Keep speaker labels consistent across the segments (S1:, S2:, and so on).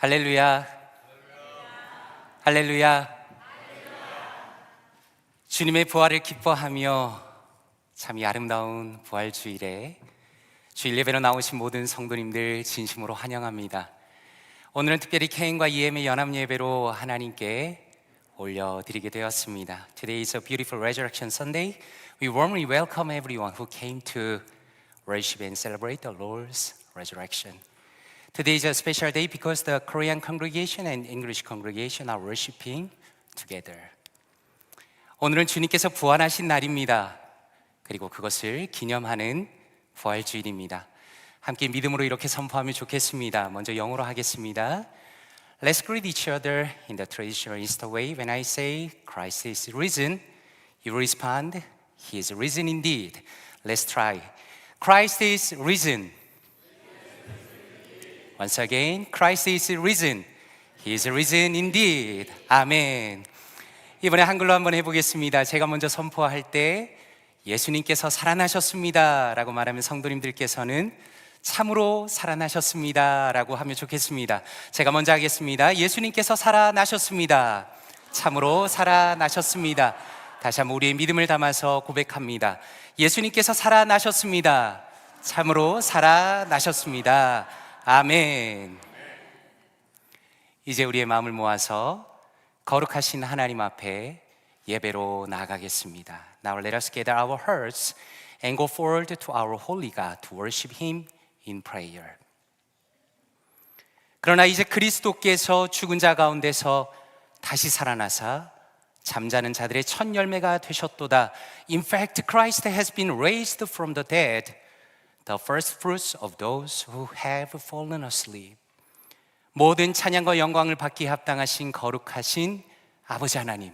S1: 할렐루야. 할렐루야. 주님의 부활을 기뻐하며 참 이 아름다운 부활 주일에 주일 예배로 나오신 모든 성도님들 진심으로 환영합니다. 오늘은 특별히 케인과 EM의 연합 예배로 하나님께 올려드리게 되었습니다. Today is a beautiful Resurrection Sunday. We warmly welcome everyone who came to worship and celebrate the Lord's resurrection. Today is a special day because the Korean congregation and English congregation are worshiping together. 오늘은 주님께서 부활하신 날입니다. 그리고 그것을 기념하는 부활주일입니다. 함께 믿음으로 이렇게 선포하면 좋겠습니다. 먼저 영어로 하겠습니다. Let's greet each other in the traditional Easter way. When I say Christ is risen, you respond, He is risen indeed. Let's try. Christ is risen. Once again, Christ is risen. He is risen indeed. 아멘. 이번에 한글로 한번 해보겠습니다. 제가 먼저 선포할 때 예수님께서 살아나셨습니다 라고 말하면 성도님들께서는 참으로 살아나셨습니다 라고 하면 좋겠습니다. 제가 먼저 하겠습니다. 예수님께서 살아나셨습니다. 참으로 살아나셨습니다. 다시 한번 우리의 믿음을 담아서 고백합니다. 예수님께서 살아나셨습니다. 참으로 살아나셨습니다. 아멘. 이제 우리의 마음을 모아서 거룩하신 하나님 앞에 예배로 나아가겠습니다. Now let us gather our hearts and go forward to our holy God to worship Him in prayer. 그러나 이제 그리스도께서 죽은 자 가운데서 다시 살아나사 잠자는 자들의 첫 열매가 되셨도다. In fact, Christ has been raised from the dead, the first fruits of those who have fallen asleep. 모든 찬양과 영광을 받기에 합당하신 거룩하신 아버지 하나님,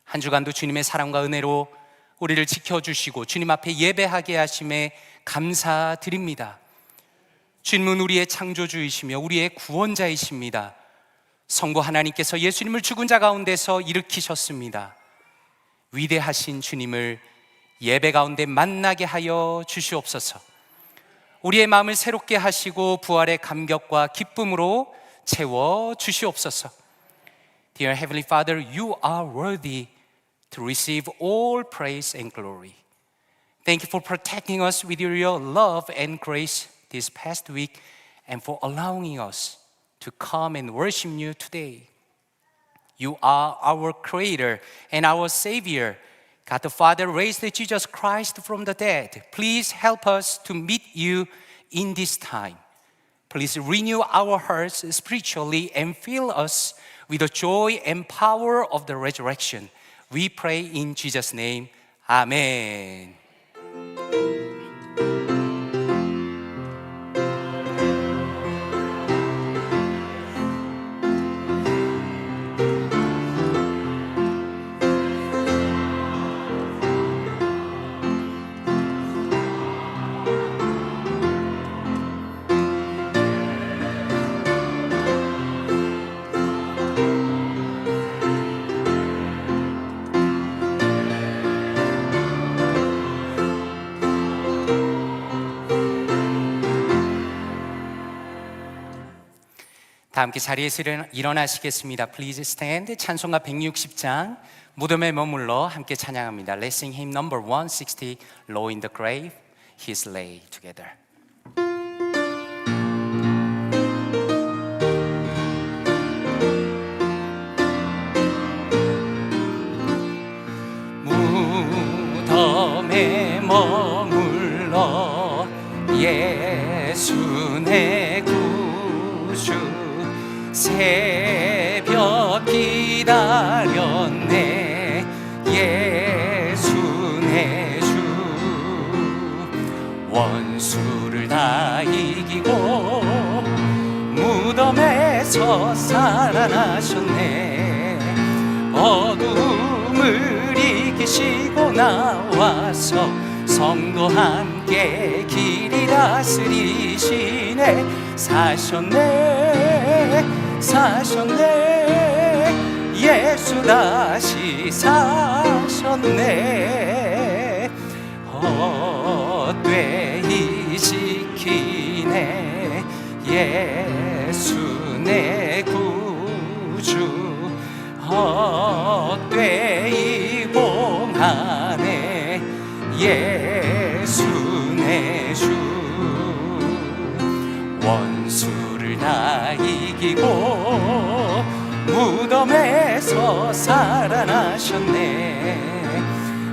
S1: 한 주간도 주님의 사랑과 은혜로 우리를 지켜주시고 주님 앞에 예배하게 하심에 감사드립니다. 주님은 우리의 창조주이시며 우리의 구원자이십니다. 성부 하나님께서 예수님을 죽은 자 가운데서 일으키셨습니다. 위대하신 주님을 예배 가운데 만나게 하여 주시옵소서. 우리의 마음을 새롭게 하시고 부활의 감격과 기쁨으로 채워 주시옵소서. Dear Heavenly Father, you are worthy to receive all praise and glory. Thank you for protecting us with your love and grace this past week and for allowing us to come and worship you today. You are our Creator and our Savior. God the Father raised Jesus Christ from the dead. Please help us to meet you in this time. Please renew our hearts spiritually and fill us with the joy and power of the resurrection. We pray in Jesus' name. Amen. 다 함께 자리에서 일어나시겠습니다. Please stand. 찬송가 160장 무덤에 머물러 함께 찬양합니다. Let's sing hymn number 160, Low in the grave, He's lay together. 무덤에 머물러 예수 내 구주 새벽 기다렸네 예수 내 주 원수를 다 이기고 무덤에서 살아나셨네 어둠을 이기시고 나와서 성도 함께 길이 다스리시네 사셨네 예수 다시 사셨네 헛되이 지키네 예수 내 구주 헛되이 봉하네 예수 내 주 원수를 다 이기고 무덤에서 살아나셨네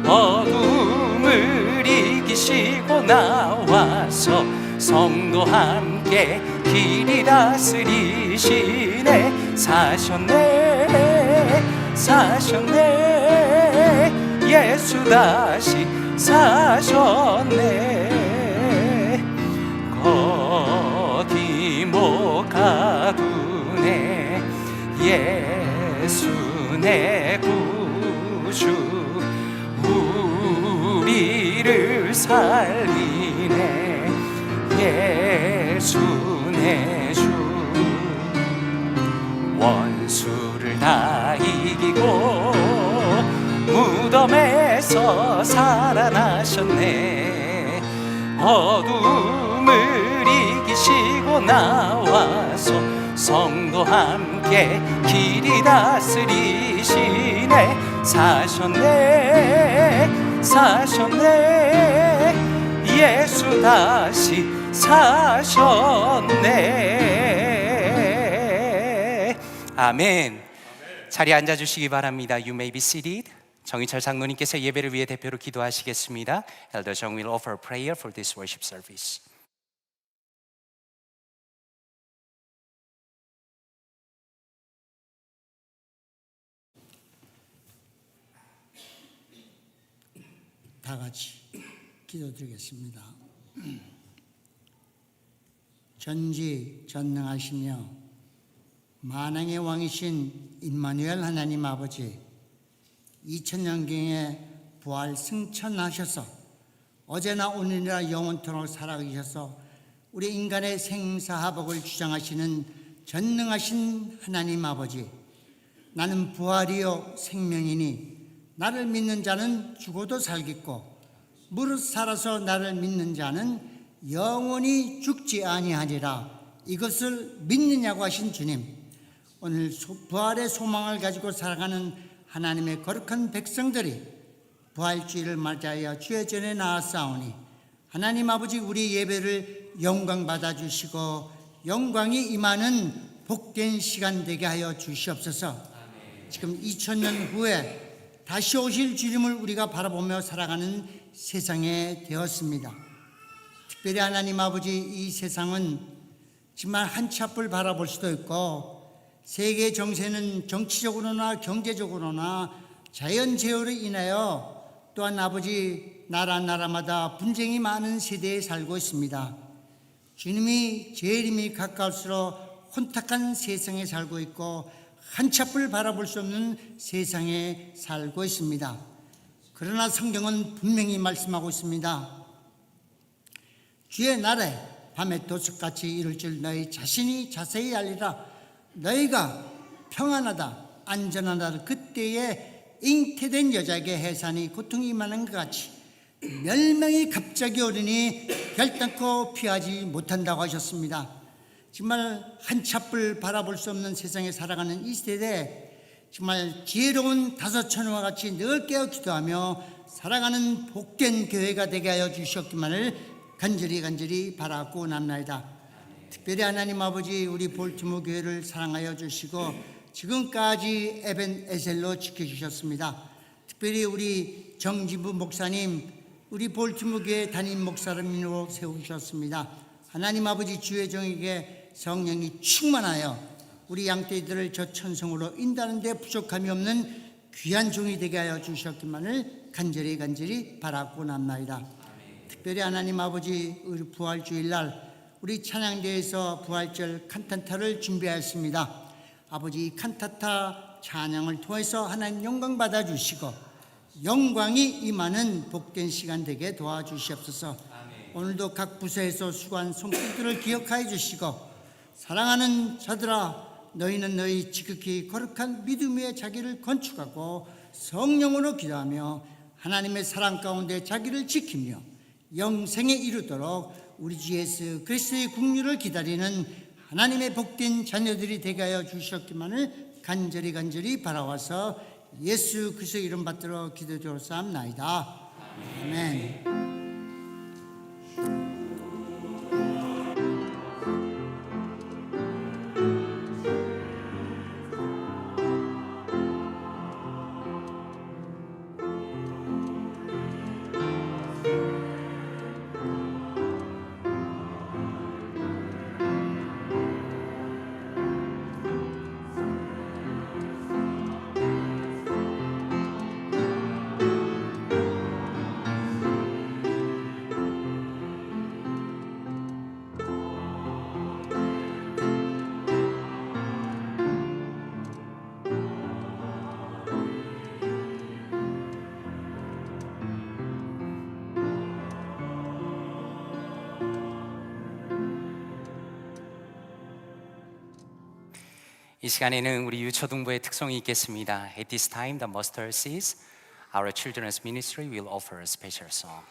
S1: 어둠을 이기시고 나와서 성도 함께 길이 다스리시네 사셨네 예수 다시 사셨네 거기 못 가두네 예수 내 구주 우리를 살리네 예수 내 주 원수를 다 이기고 무덤에서 살아나셨네 어둠을 이기시고 나와서 성도 함께 길이 다스리시네 사셨네 예수 다시 사셨네 아멘. 자리에 앉아주시기 바랍니다. You may be seated. 정희철 장로님께서 예배를 위해 대표로 기도하시겠습니다. Elder Jung will offer prayer for this worship service.
S2: 다 같이 기도드리겠습니다. 전지전능하시며 만왕의 왕이신 임마누엘 하나님 아버지 2000년경에 부활 승천하셔서 어제나 오늘이나 영원토록 살아계셔서 우리 인간의 생사화복을 주장하시는 전능하신 하나님 아버지 나는 부활이요 생명이니 나를 믿는 자는 죽어도 살겠고 무릇 살아서 나를 믿는 자는 영원히 죽지 아니하리라 이것을 믿느냐고 하신 주님 오늘 부활의 소망을 가지고 살아가는 하나님의 거룩한 백성들이 부활주의를 맞이하여 주의 전에 나아싸우니 하나님 아버지 우리 예배를 영광 받아주시고 영광이 임하는 복된 시간 되게 하여 주시옵소서. 지금 2000년 후에 다시 오실 주님을 우리가 바라보며 살아가는 세상에 되었습니다. 특별히 하나님 아버지 이 세상은 정말 한치 앞을 바라볼 수도 있고 세계 정세는 정치적으로나 경제적으로나 자연재해로 인하여 또한 아버지 나라마다 분쟁이 많은 세대에 살고 있습니다. 주님이 재림이 가까울수록 혼탁한 세상에 살고 있고 한치 앞을 바라볼 수 없는 세상에 살고 있습니다. 그러나 성경은 분명히 말씀하고 있습니다. 주의 날에 밤에 도둑같이 이룰 줄 너희 자신이 자세히 알리라. 너희가 평안하다 안전하다 그때에 잉태된 여자에게 해산이 고통이 임하는 것 같이 멸망이 갑자기 오르니 결단코 피하지 못한다고 하셨습니다. 정말 한치 앞을 바라볼 수 없는 세상에 살아가는 이 세대에 정말 지혜로운 다섯천우와 같이 늘 깨어 기도하며 살아가는 복된 교회가 되게 하여 주시옵기만을 간절히 바라고 남나이다. 특별히 하나님 아버지 우리 볼티모 교회를 사랑하여 주시고 지금까지 에벤에셀로 지켜주셨습니다. 특별히 우리 정지부 목사님 우리 볼티모 교회 담임 목사님으로 세우셨습니다. 하나님 아버지 주의 종에게 성령이 충만하여 우리 양떼들을 저 천성으로 인도하는 데 부족함이 없는 귀한 종이 되게 하여 주셨기만을 간절히 바라고 남나이다. 특별히 하나님 아버지 우리 부활주일날 우리 찬양대에서 부활절 칸타타를 준비하였습니다. 아버지 이 칸타타 찬양을 통해서 하나님 영광 받아주시고 영광이 임하는 복된 시간 되게 도와주시옵소서. 오늘도 각 부서에서 수고한 손길들을 기억하여 주시고 사랑하는 자들아 너희는 너희 지극히 거룩한 믿음 위에 자기를 건축하고 성령으로 기도하며 하나님의 사랑 가운데 자기를 지키며 영생에 이르도록 우리 주 예수 그리스도의 국류를 기다리는 하나님의 복된 자녀들이 되게 하여 주셨기만을 간절히 바라와서 예수 그리스도 이름 받들어 기도드렸사옵나이다. 아멘.
S1: 이 시간에는 우리 유초등부의 특성이 있겠습니다. At this time, the mustard seeds, our children's ministry will offer a special song.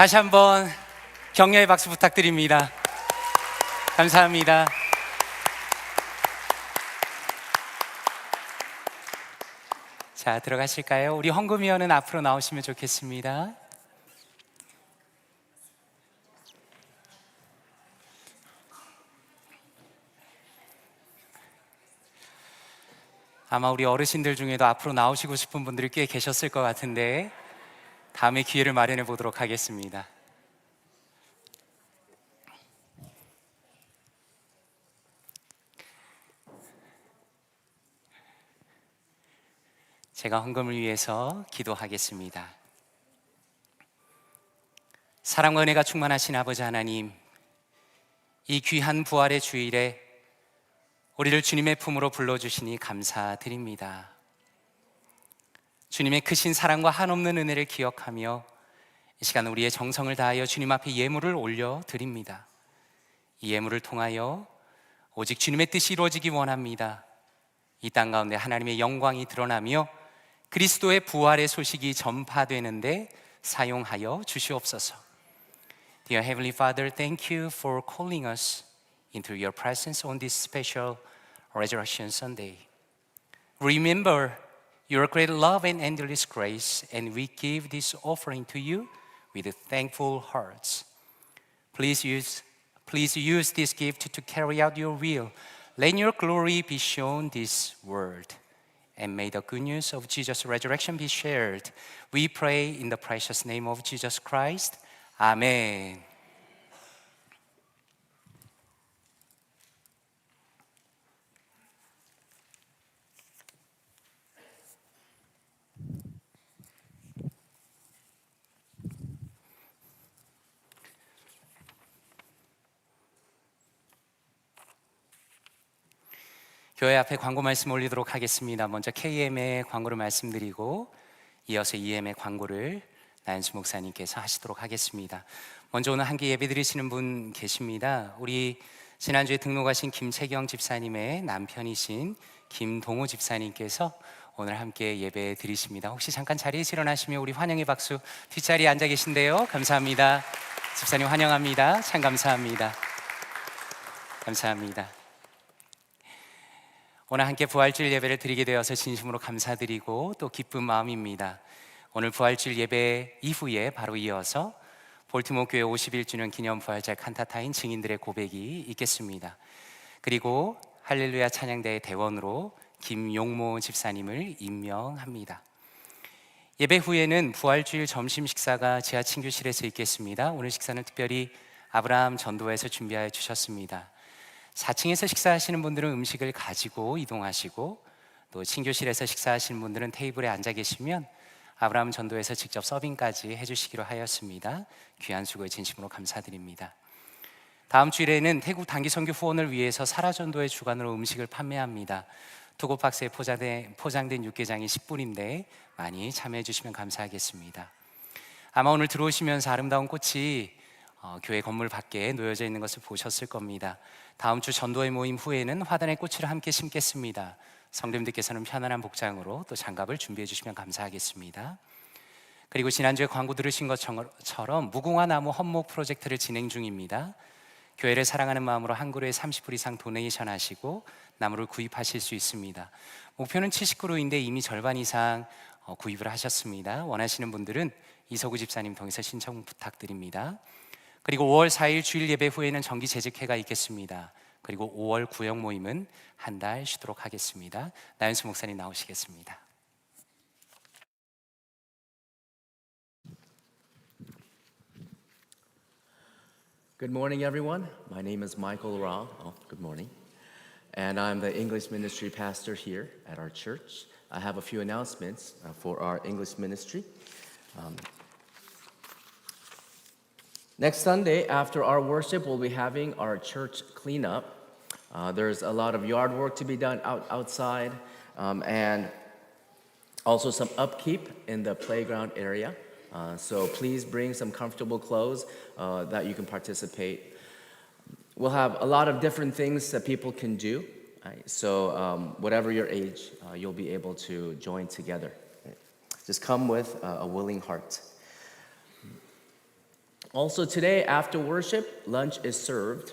S1: 다시 한번 격려의 박수 부탁드립니다. 감사합니다. 자, 들어가실까요? 우리 헌금위원은 앞으로 나오시면 좋겠습니다. 아마 우리 어르신들 중에도 앞으로 나오시고 싶은 분들이 꽤 계셨을 것 같은데 다음에 기회를 마련해 보도록 하겠습니다. 제가 헌금을 위해서 기도하겠습니다. 사랑과 은혜가 충만하신 아버지 하나님, 이 귀한 부활의 주일에 우리를 주님의 품으로 불러주시니 감사드립니다. 주님의 크신 사랑과 한없는 은혜를 기억하며 이 시간 우리의 정성을 다하여 주님 앞에 예물을 올려드립니다. 이 예물을 통하여 오직 주님의 뜻이 이루어지기 원합니다. 이 땅 가운데 하나님의 영광이 드러나며 그리스도의 부활의 소식이 전파되는데 사용하여 주시옵소서. Dear Heavenly Father, thank you for calling us into your presence on this special Resurrection Sunday. Remember your great love and endless grace, and we give this offering to you with thankful hearts. Please use this gift to carry out your will. Let your glory be shown this world. And may the good news of Jesus' resurrection be shared. We pray in the precious name of Jesus Christ. Amen. 교회 앞에 광고 말씀 올리도록 하겠습니다. 먼저 KM의 광고를 말씀드리고 이어서 EM의 광고를 나연수 목사님께서 하시도록 하겠습니다. 먼저 오늘 함께 예배 드리시는 분 계십니다. 우리 지난주에 등록하신 김채경 집사님의 남편이신 김동호 집사님께서 오늘 함께 예배 드리십니다. 혹시 잠깐 자리에서 일어나시면 우리 환영의 박수. 뒷자리에 앉아 계신데요. 감사합니다. 집사님 환영합니다. 참 감사합니다. 감사합니다. 오늘 함께 부활주일 예배를 드리게 되어서 진심으로 감사드리고 또 기쁜 마음입니다. 오늘 부활주일 예배 이후에 바로 이어서 볼티모어 교회 51주년 기념 부활절 칸타타인 증인들의 고백이 있겠습니다. 그리고 할렐루야 찬양대의 대원으로 김용모 집사님을 임명합니다. 예배 후에는 부활주일 점심 식사가 지하 친교실에서 있겠습니다. 오늘 식사는 특별히 아브라함 전도회에서 준비하여 주셨습니다. 4층에서 식사하시는 분들은 음식을 가지고 이동하시고 또 친교실에서 식사하시는 분들은 테이블에 앉아 계시면 아브라함 전도에서 직접 서빙까지 해주시기로 하였습니다. 귀한 수고에 진심으로 감사드립니다. 다음 주일에는 태국 단기 선교 후원을 위해서 사라전도의 주관으로 음식을 판매합니다. 투고 박스에 포장된 육개장이 10불인데 많이 참여해 주시면 감사하겠습니다. 아마 오늘 들어오시면서 아름다운 꽃이 교회 건물 밖에 놓여져 있는 것을 보셨을 겁니다. 다음 주 전도회 모임 후에는 화단의 꽃을 함께 심겠습니다. 성도님들께서는 편안한 복장으로 또 장갑을 준비해 주시면 감사하겠습니다. 그리고 지난주에 광고 들으신 것처럼 무궁화 나무 헌목 프로젝트를 진행 중입니다. 교회를 사랑하는 마음으로 한 그루에 30불 이상 도네이션 하시고 나무를 구입하실 수 있습니다. 목표는 70그루인데 이미 절반 이상 구입을 하셨습니다. 원하시는 분들은 이서구 집사님 통해서 신청 부탁드립니다. 그리고 5월 4일 주일 예배 후에는 정기 재직회가 있겠습니다. 그리고 5월 구역 모임은 한 달 쉬도록 하겠습니다. 나연수 목사님 나오시겠습니다.
S3: Good morning, everyone. My name is Michael Rao. Oh, good morning. And I'm the English ministry pastor here at our church. I have a few announcements for our English ministry. Next Sunday, after our worship, we'll be having our church cleanup. There's a lot of yard work to be done outside, and also some upkeep in the playground area. So please bring some comfortable clothes that you can participate. We'll have a lot of different things that people can do. Right? So whatever your age, you'll be able to join together. Right? Just come with a willing heart. Also today, after worship, lunch is served.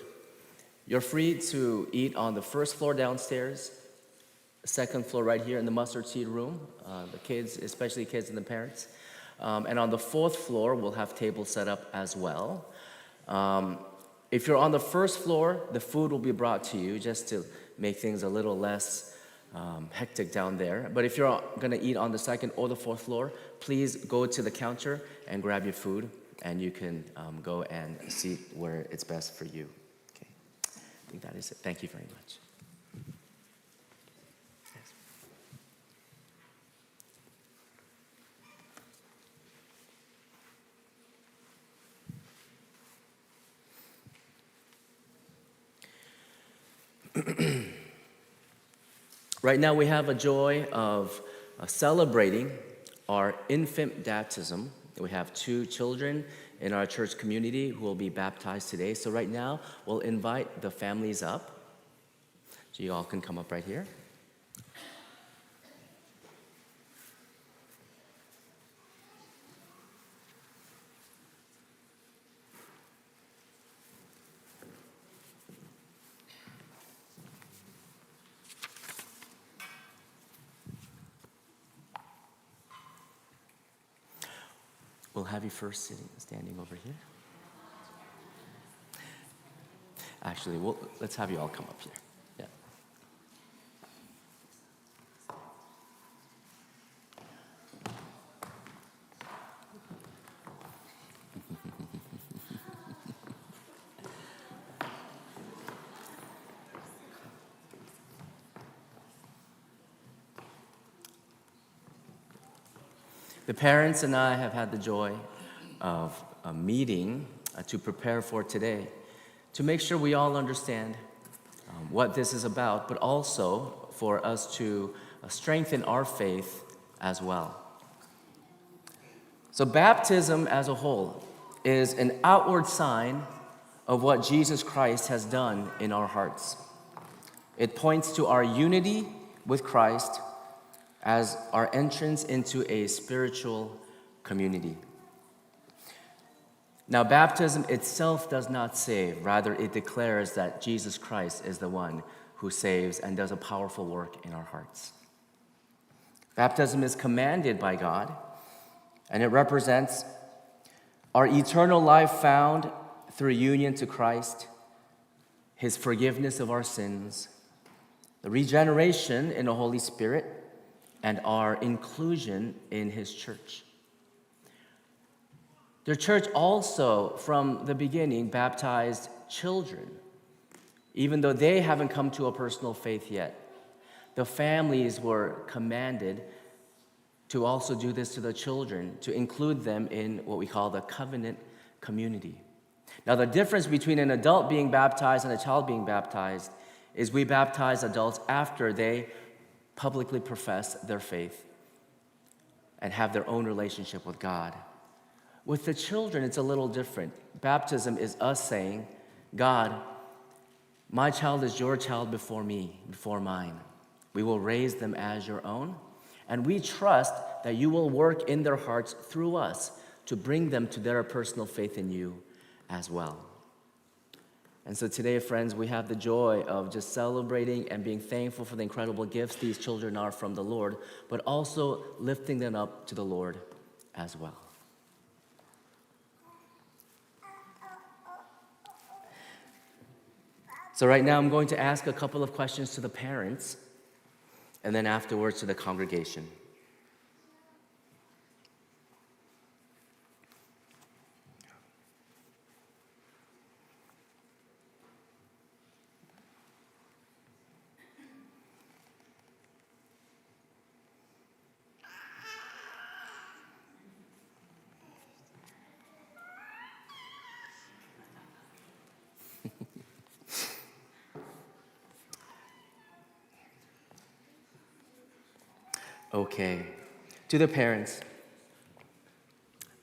S3: You're free to eat on the first floor downstairs, second floor right here in the mustard seed room, the kids, especially kids and the parents. And on the fourth floor, we'll have tables set up as well. If you're on the first floor, the food will be brought to you just to make things a little less hectic down there. But if you're gonna eat on the second or the fourth floor, please go to the counter and grab your food, and you can go and seat where it's best for you. Okay, I think that is it. Thank you very much. Yes. Right now, we have a joy of celebrating our infant baptism. We have 2 children in our church community who will be baptized today. So right now, we'll invite the families up. So you all can come up right here. We'll have you first standing over here. Actually, let's have you all come up here. Yeah. The parents and I have had the joy of a meeting to prepare for today, to make sure we all understand what this is about, but also for us to strengthen our faith as well. So baptism as a whole is an outward sign of what Jesus Christ has done in our hearts. It points to our unity with Christ as our entrance into a spiritual community. Now, baptism itself does not save. Rather, it declares that Jesus Christ is the one who saves and does a powerful work in our hearts. Baptism is commanded by God, and it represents our eternal life found through union to Christ, His forgiveness of our sins, the regeneration in the Holy Spirit, and our inclusion in His church. The church also, from the beginning, baptized children, even though they haven't come to a personal faith yet. The families were commanded to also do this to the children, to include them in what we call the covenant community. Now, the difference between an adult being baptized and a child being baptized is we baptize adults after they publicly profess their faith and have their own relationship with God. With the children, it's a little different. Baptism is us saying, God, my child is your child before me, before mine. We will raise them as your own, and we trust that you will work in their hearts through us to bring them to their personal faith in you as well. And so today, friends, we have the joy of just celebrating and being thankful for the incredible gifts these children are from the Lord, but also lifting them up to the Lord as well. So right now, I'm going to ask a couple of questions to the parents, and then afterwards to the congregation. Okay, to the parents,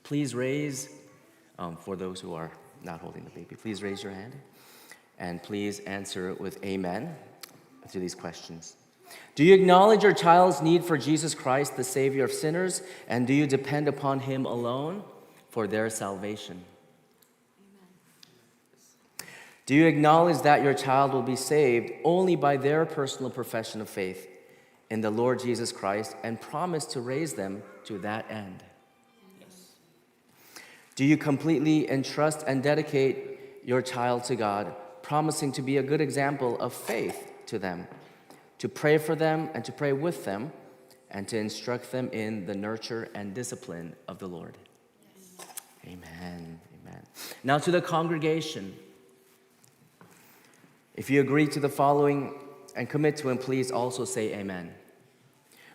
S3: please raise, for those who are not holding the baby, please raise your hand and please answer with amen to these questions. Do you acknowledge your child's need for Jesus Christ, the Savior of sinners, and do you depend upon Him alone for their salvation? Do you acknowledge that your child will be saved only by their personal profession of faith in the Lord Jesus Christ and promise to raise them to that end? Do you completely entrust and dedicate your child to God, promising to be a good example of faith to them, to pray for them and to pray with them, and to instruct them in the nurture and discipline of the Lord? Amen. Amen. Now to the congregation. If you agree to the following and commit to him, please also say amen.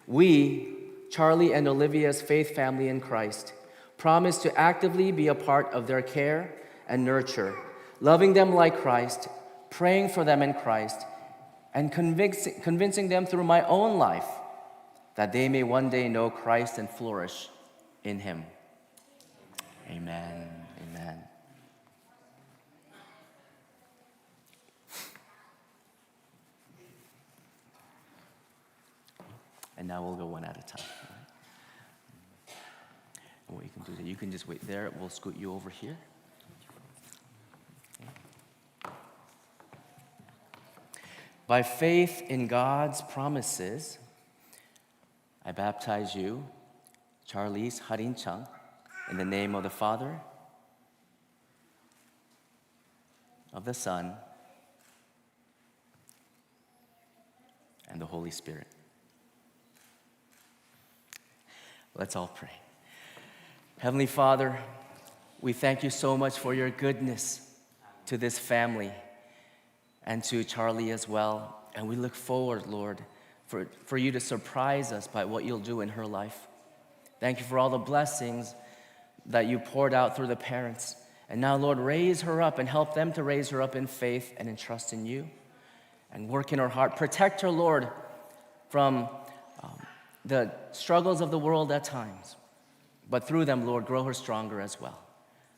S3: We, Charlie and Olivia's faith family in Christ, promise to actively be a part of their care and nurture, loving them like Christ, praying for them in Christ, and convincing them through my own life that they may one day know Christ and flourish in him. Amen. Amen. And now we'll go one at a time. All right? And what you can do is you can just wait there. We'll scoot you over here. Okay. By faith in God's promises, I baptize you, Charlize Harin Chung, in the name of the Father, of the Son, and the Holy Spirit. Let's all pray. Heavenly Father, we thank you so much for your goodness to this family and to Charlie as well. And we look forward, Lord, for you to surprise us by what you'll do in her life. Thank you for all the blessings that you poured out through the parents. And now, Lord, raise her up and help them to raise her up in faith and in trust in you. And work in her heart. Protect her, Lord, from the struggles of the world at times. But through them, Lord, grow her stronger as well.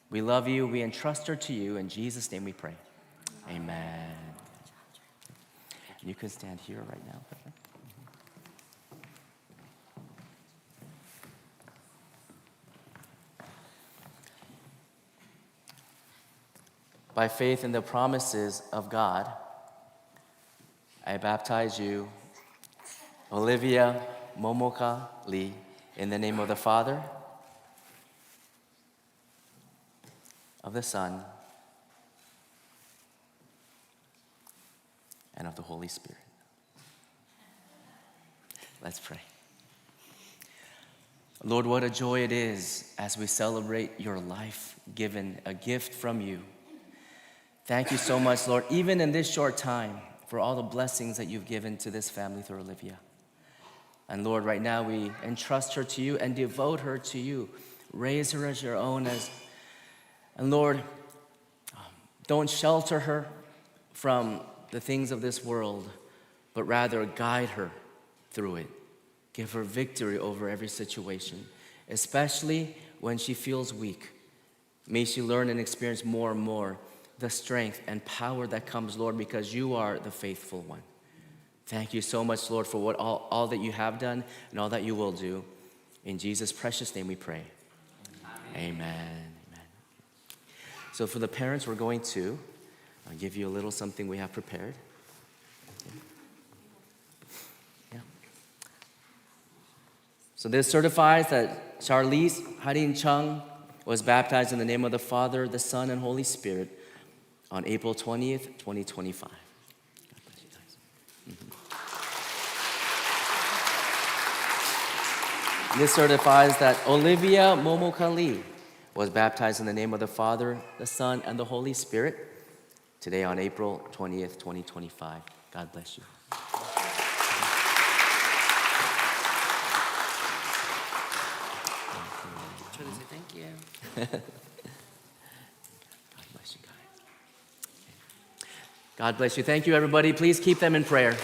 S3: We love you. We entrust her to you. In Jesus' name we pray. Amen. You can stand here right now. By faith in the promises of God, I baptize you, Olivia Momoka Lee, in the name of the Father, of the Son, and of the Holy Spirit. Let's pray. Lord, what a joy it is as we celebrate your life given, a gift from you. Thank you so much, Lord, even in this short time, for all the blessings that you've given to this family through Olivia. And Lord, right now we entrust her to you and devote her to you. Raise her as your own. And Lord, don't shelter her from the things of this world, but rather guide her through it. Give her victory over every situation, especially when she feels weak. May she learn and experience more and more the strength and power that comes, Lord, because you are the faithful one. Thank you so much, Lord, for what all that you have done and all that you will do. In Jesus' precious name we pray. Amen. Amen. So for the parents, we're going to give you a little something we have prepared. Yeah. So this certifies that Charlize Harin Chung was baptized in the name of the Father, the Son, and Holy Spirit on April 20th, 2025. God bless you guys. This certifies that Olivia Momoka Lee was baptized in the name of the Father, the Son, and the Holy Spirit today on April 20th, 2025. God bless you.
S1: Thank you.
S3: God bless you guys. God bless you. Thank you, everybody. Please keep them in prayer.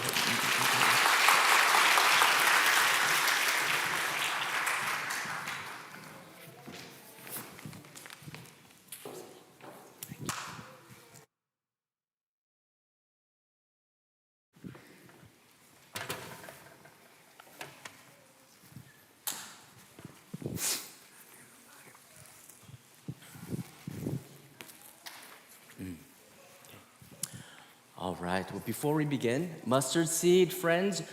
S3: All right. Well, before we begin, mustard seed friends,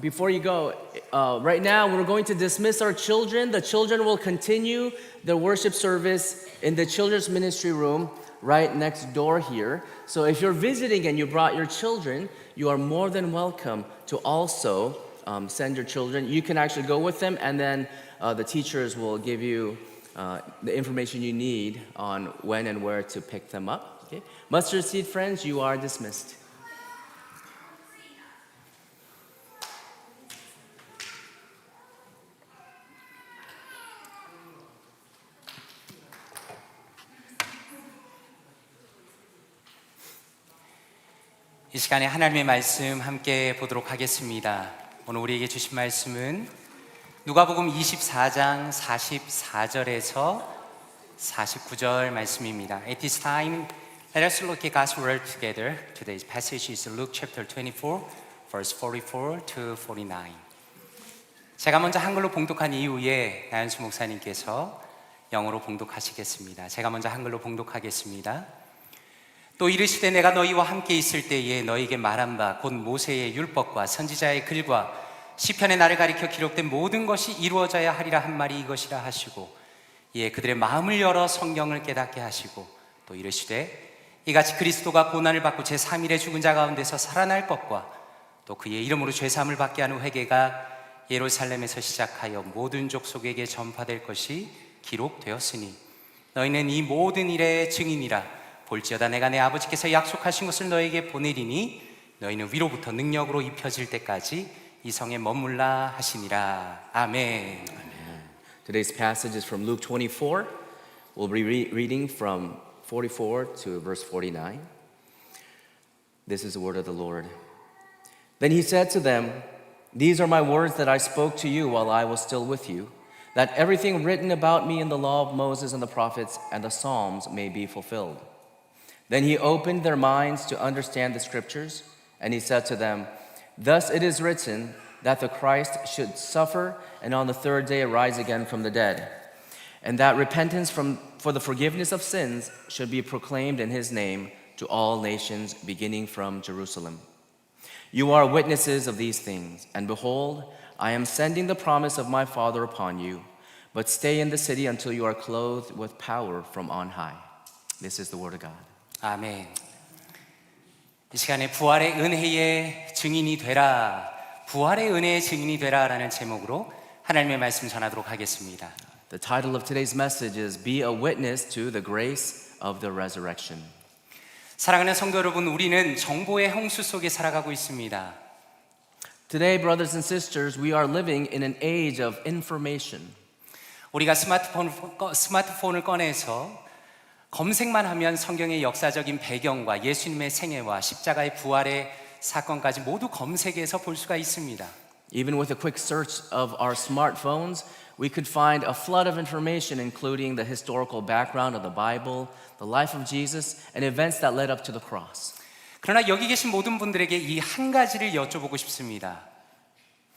S3: before you go, right now we're going to dismiss our children. The children will continue the worship service in the children's ministry room right next door here. So if you're visiting and you brought your children, you are more than welcome to also send your children. You can actually go with them, and then the teachers will give you the information you need on when and where to pick them up. Okay? Mustard seed friends, you are dismissed.
S1: 이 시간에 하나님의 말씀 함께 보도록 하겠습니다. 오늘 우리에게 주신 말씀은 누가복음 24장 44절에서 49절 말씀입니다. At this time, let us look at God's word together. Today's passage is Luke chapter 24, verse 44 to 49. 제가 먼저 한글로 봉독한 이후에 나연수 목사님께서 영어로 봉독하시겠습니다. 제가 먼저 한글로 봉독하겠습니다. 또 이르시되 내가 너희와 함께 있을 때에 너희에게 말한 바 곧 모세의 율법과 선지자의 글과 시편의 나를 가리켜 기록된 모든 것이 이루어져야 하리라 한 말이 이것이라 하시고 이에 그들의 마음을 열어 성경을 깨닫게 하시고 또 이르시되 이같이 그리스도가 고난을 받고 제3일에 죽은 자 가운데서 살아날 것과 또 그의 이름으로 죄사함을 받게 하는 회개가 예루살렘에서 시작하여 모든 족속에게 전파될 것이 기록되었으니 너희는 이 모든 일의 증인이라. 볼지어다 내가 내 아버지께서 약속하신 것을 너에게 보내리니 너희는 위로부터 능력으로 입혀질 때까지 이 성에 머물라 하시니라. 아멘.
S3: Today's passage is from Luke 24. We'll be reading from 44 to verse 49. This is the word of the Lord. Then he said to them, "These are my words that I spoke to you while I was still with you, that everything written about me in the law of Moses and the prophets and the Psalms may be fulfilled." Then he opened their minds to understand the scriptures, and he said to them, "Thus it is written that the Christ should suffer and on the third day arise again from the dead, and that repentance for the forgiveness of sins should be proclaimed in his name to all nations, beginning from Jerusalem. You are witnesses of these things, and behold, I am sending the promise of my Father upon you, but stay in the city until you are clothed with power from on high." This is the word of God.
S1: 아멘. 이 시간에 부활의 은혜의 증인이 되라, 부활의 은혜의 증인이 되라라는 제목으로 하나님의 말씀 전하도록 하겠습니다.
S3: The title of today's message is Be a Witness to the Grace of the Resurrection.
S1: 사랑하는 성도 여러분, 우리는 정보의 홍수 속에 살아가고 있습니다.
S3: Today, brothers and sisters, we are living in an age of information.
S1: 우리가 스마트폰을 꺼내서 검색만 하면 성경의 역사적인 배경과 예수님의 생애와 십자가의 부활의 사건까지 모두 검색해서 볼 수가 있습니다.
S3: Even with a quick search of our smartphones, we could find a flood of information including the historical background of the Bible, the life of Jesus, and events that led up to the cross.
S1: 그러나 여기 계신 모든 분들에게 이 한 가지를 여쭤보고 싶습니다.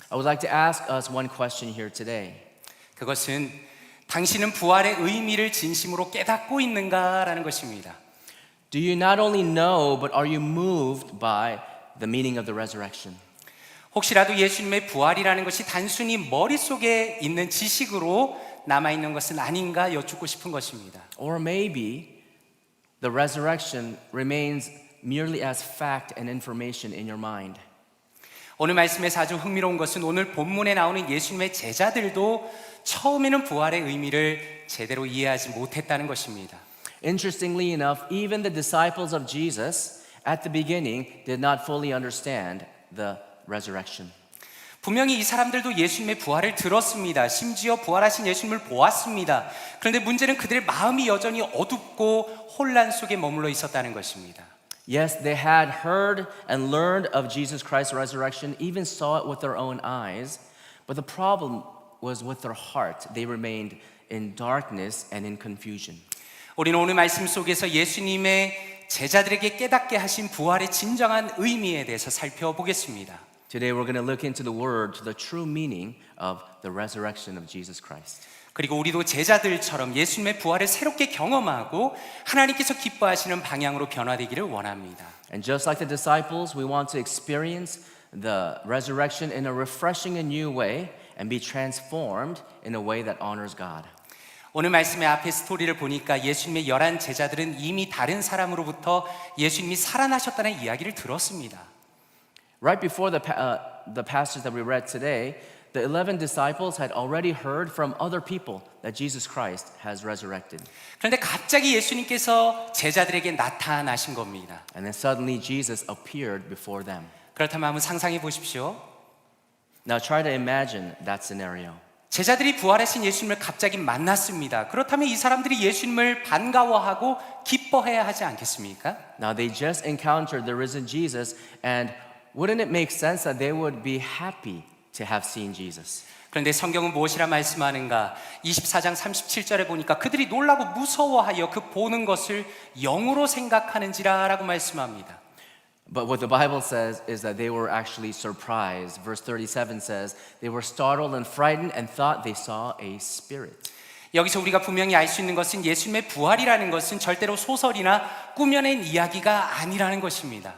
S3: I would like to ask us one question here today.
S1: 그것은 당신은 부활의 의미를 진심으로 깨닫고 있는가라는 것입니다.
S3: Do you not only know, but are you moved by the meaning of the resurrection?
S1: 혹시라도 예수님의 부활이라는 것이 단순히 머릿속에 있는 지식으로 남아있는 것은 아닌가 여쭙고 싶은 것입니다.
S3: Or maybe the resurrection remains merely as fact and information in your mind.
S1: 오늘 말씀에서 아주 흥미로운 것은 오늘 본문에 나오는 예수님의 제자들도 처음에는 부활의 의미를 제대로 이해하지 못했다는 것입니다.
S3: Interestingly enough, even the disciples of Jesus at the beginning did not fully understand the resurrection.
S1: 분명히 이 사람들도 예수님의 부활을 들었습니다. 심지어 부활하신 예수님을 보았습니다. 그런데 문제는 그들의 마음이 여전히 어둡고 혼란 속에 머물러 있었다는 것입니다.
S3: Yes, they had heard and learned of Jesus Christ's resurrection, even saw it with their own eyes, but the problem was with their heart. They remained in darkness and in confusion.
S1: 우리는 오늘 말씀 속에서 예수님의 제자들에게 깨닫게 하신 부활의 진정한 의미에 대해서 살펴보겠습니다.
S3: Today we're going to look into the word, to the true meaning of the resurrection of Jesus Christ.
S1: 그리고 우리도 제자들처럼 예수님의 부활을 새롭게 경험하고 하나님께서 기뻐하시는 방향으로 변화되기를 원합니다.
S3: And just like the disciples, we want to experience the resurrection in a refreshing and new way and be transformed in a way that honors God.
S1: 오늘 말씀의 앞에 스토리를 보니까 예수님의 11 제자들은 이미 다른 사람으로부터 예수님이 살아나셨다는 이야기를 들었습니다.
S3: Right before the passage that we read today, the 11 disciples had already heard from other people that Jesus Christ has resurrected.
S1: 그런데 갑자기 예수님께서 제자들에게 나타나신 겁니다.
S3: And then suddenly Jesus appeared before them.
S1: 그렇다면 한번 상상해 보십시오.
S3: Now try to imagine that scenario.
S1: 제자들이 부활하신 예수님을 갑자기 만났습니다. 그렇다면 이 사람들이 예수님을 반가워하고 기뻐해야 하지 않겠습니까?
S3: Now they just encountered the risen Jesus, and wouldn't it make sense that they would be happy to have seen Jesus?
S1: 그런데 성경은 무엇이라 말씀하는가? 24장 37절에 보니까 그들이 놀라고 무서워하여 그 보는 것을 영으로 생각하는지라라고 말씀합니다.
S3: But what the Bible says is that they were actually surprised. Verse 37 says, they were startled and frightened and thought they saw a spirit.
S1: 여기서 우리가 분명히 알 수 있는 것은 예수님의 부활이라는 것은 절대로 소설이나 꾸며낸 이야기가 아니라는 것입니다.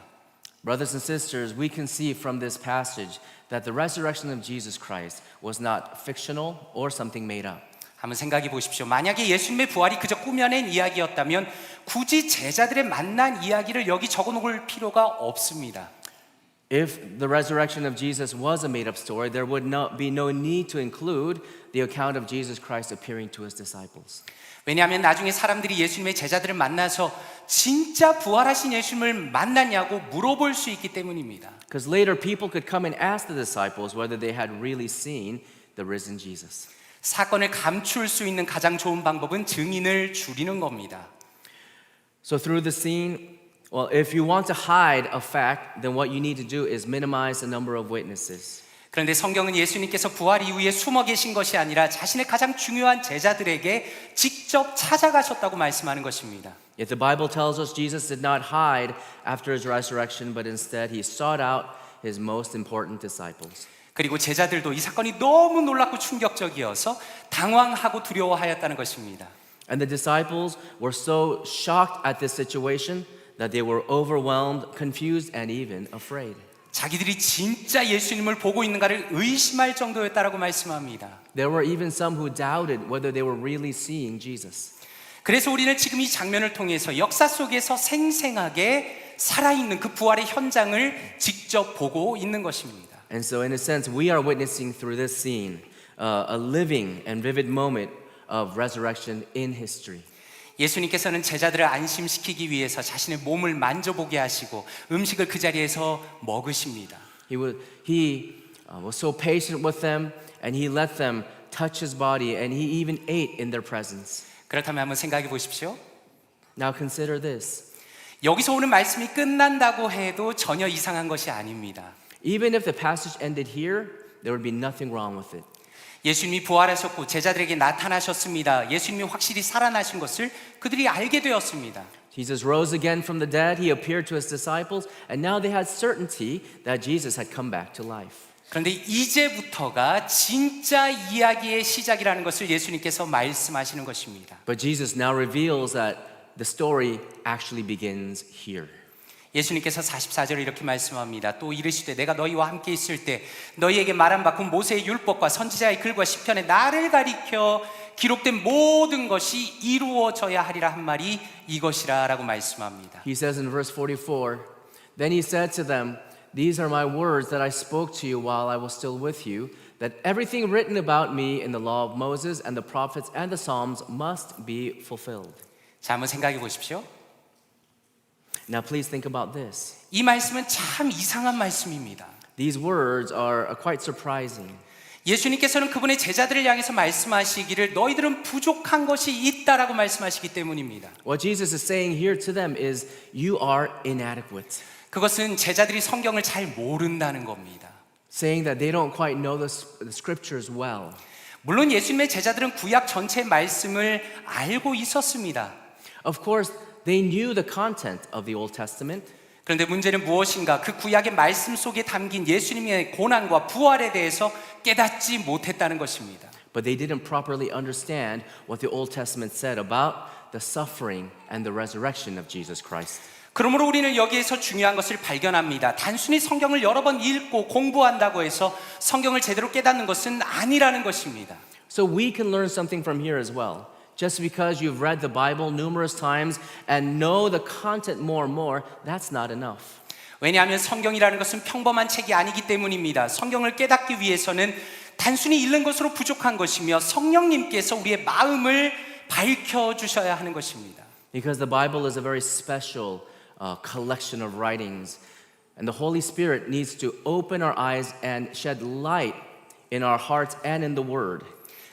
S3: Brothers and sisters, we can see from this passage that the resurrection of Jesus Christ was not fictional or something made up.
S1: 한번 생각해 보십시오. 만약에 예수님의 부활이 그저 꾸며낸 이야기였다면 굳이 제자들의 만난 이야기를 여기 적어놓을 필요가 없습니다.
S3: If the resurrection of Jesus was a made-up story, there would be no need to include the account of Jesus Christ appearing to his disciples.
S1: 왜냐하면 나중에 사람들이 예수님의 제자들을 만나서 진짜 부활하신 예수님을 만났냐고 물어볼 수 있기 때문입니다.
S3: Because later people could come and ask the disciples whether they had really seen the risen Jesus.
S1: 사건을 감출 수 있는 가장 좋은 방법은 증인을 줄이는 겁니다.
S3: So through the scene, well, if you want to hide a fact, then what you need to do is minimize the number of witnesses.
S1: 그런데 성경은 예수님께서 부활 이후에 숨어 계신 것이 아니라 자신의 가장 중요한 제자들에게 직접 찾아가셨다고 말씀하는 것입니다.
S3: Yet the Bible tells us Jesus did not hide after his resurrection, but instead he sought out his most important disciples.
S1: 그리고 제자들도 이 사건이 너무 놀랍고 충격적이어서 당황하고 두려워하였다는 것입니다.
S3: And the disciples were so shocked at this situation that they were overwhelmed, confused, and even afraid.
S1: 자기들이 진짜 예수님을 보고 있는가를 의심할 정도였다라고 말씀합니다.
S3: There were even some who doubted whether they were really seeing Jesus.
S1: 그래서 우리는 지금 이 장면을 통해서 역사 속에서 생생하게 살아있는 그 부활의 현장을 직접 보고 있는 것입니다.
S3: And so in a sense, we are witnessing through this scene a living and vivid moment of resurrection in history.
S1: 예수님께서는 제자들을 안심시키기 위해서 자신의 몸을 만져보게 하시고 음식을 그 자리에서 먹으십니다.
S3: He was so patient with them, and he let them touch his body, and he even ate in their presence.
S1: 그렇다면 한번 생각해 보십시오.
S3: Now consider this.
S1: 여기서 오는 말씀이 끝난다고 해도 전혀 이상한 것이 아닙니다.
S3: Even if the passage ended here, there would be nothing wrong with it.
S1: 예수님이 부활하셨고 제자들에게 나타나셨습니다. 예수님이 확실히 살아나신 것을 그들이 알게 되었습니다.
S3: Jesus rose again from the dead. He appeared to his disciples, and now they had certainty that Jesus had come back to life.
S1: 그런데 이제부터가 진짜 이야기의 시작이라는 것을 예수님께서 말씀하시는 것입니다.
S3: But Jesus now reveals that the story actually begins here.
S1: 예수님께서 44절에 이렇게 말씀합니다. 또 이르시되 내가 너희와 함께 있을 때 너희에게 말한 바 곧 모세의 율법과 선지자의 글과 시편에 나를 가리켜 기록된 모든 것이 이루어져야 하리라 한 말이 이것이라 라고 말씀합니다.
S3: He says in verse 44, Then he said to them, These are my words that I spoke to you while I was still with you, that everything written about me in the law of Moses and the prophets and the Psalms must be fulfilled.
S1: 자, 한번 생각해 보십시오.
S3: Now please think about this.
S1: 이 말씀은 참 이상한 말씀입니다.
S3: These words are quite surprising.
S1: 예수님께서는 그분의 제자들을 향해서 말씀하시기를 너희들은 부족한 것이 있다라고 말씀하시기 때문입니다.
S3: What Jesus is saying here to them is, You are inadequate.
S1: 그것은 제자들이 성경을 잘 모른다는 겁니다.
S3: Saying that they don't quite know the scriptures well.
S1: 물론 예수님의 제자들은 구약 전체 말씀을 알고 있었습니다.
S3: Of course, they knew the content of the Old Testament.
S1: 그런데 문제는 무엇인가? 그 구약의 말씀 속에 담긴 예수님의 고난과 부활에 대해서 깨닫지 못했다는 것입니다.
S3: But they didn't properly understand what the Old Testament said about the suffering and the resurrection of Jesus Christ.
S1: 그러므로 우리는 여기에서 중요한 것을 발견합니다. 단순히 성경을 여러 번 읽고 공부한다고 해서 성경을 제대로 깨닫는 것은 아니라는 것입니다.
S3: So we can learn something from here as well. Just because you've read the Bible numerous times and know the content more and more, that's not enough.
S1: 왜냐하면 성경이라는 것은 평범한 책이 아니기 때문입니다. 성경을 깨닫기 위해서는 단순히 읽는 것으로 부족한 것이며 성령님께서 우리의 마음을 밝혀주셔야 하는 것입니다.
S3: Because the Bible is a very special collection of writings. And the Holy Spirit needs to open our eyes and shed light in our hearts and in the Word.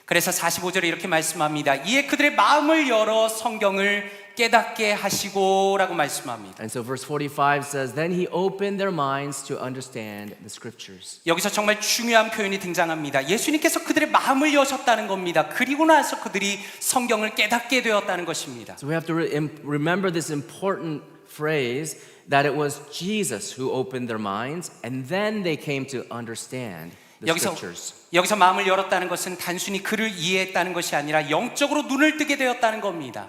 S1: 그래서 45절에 이렇게 말씀합니다. 이에 그들의 마음을 열어 성경을 깨닫게 하시고 라고 말씀합니다.
S3: And so verse 45 says, Then he opened their minds to understand the scriptures.
S1: 여기서 정말 중요한 표현이 등장합니다. 예수님께서 그들의 마음을 여셨다는 겁니다. 그리고 나서 그들이 성경을 깨닫게 되었다는 것입니다.
S3: So we have to remember this important phrase that it was Jesus who opened their minds and then they came to understand the scriptures.
S1: 여기서 마음을 열었다는 것은 단순히 그를 이해했다는 것이 아니라 영적으로 눈을 뜨게 되었다는 겁니다.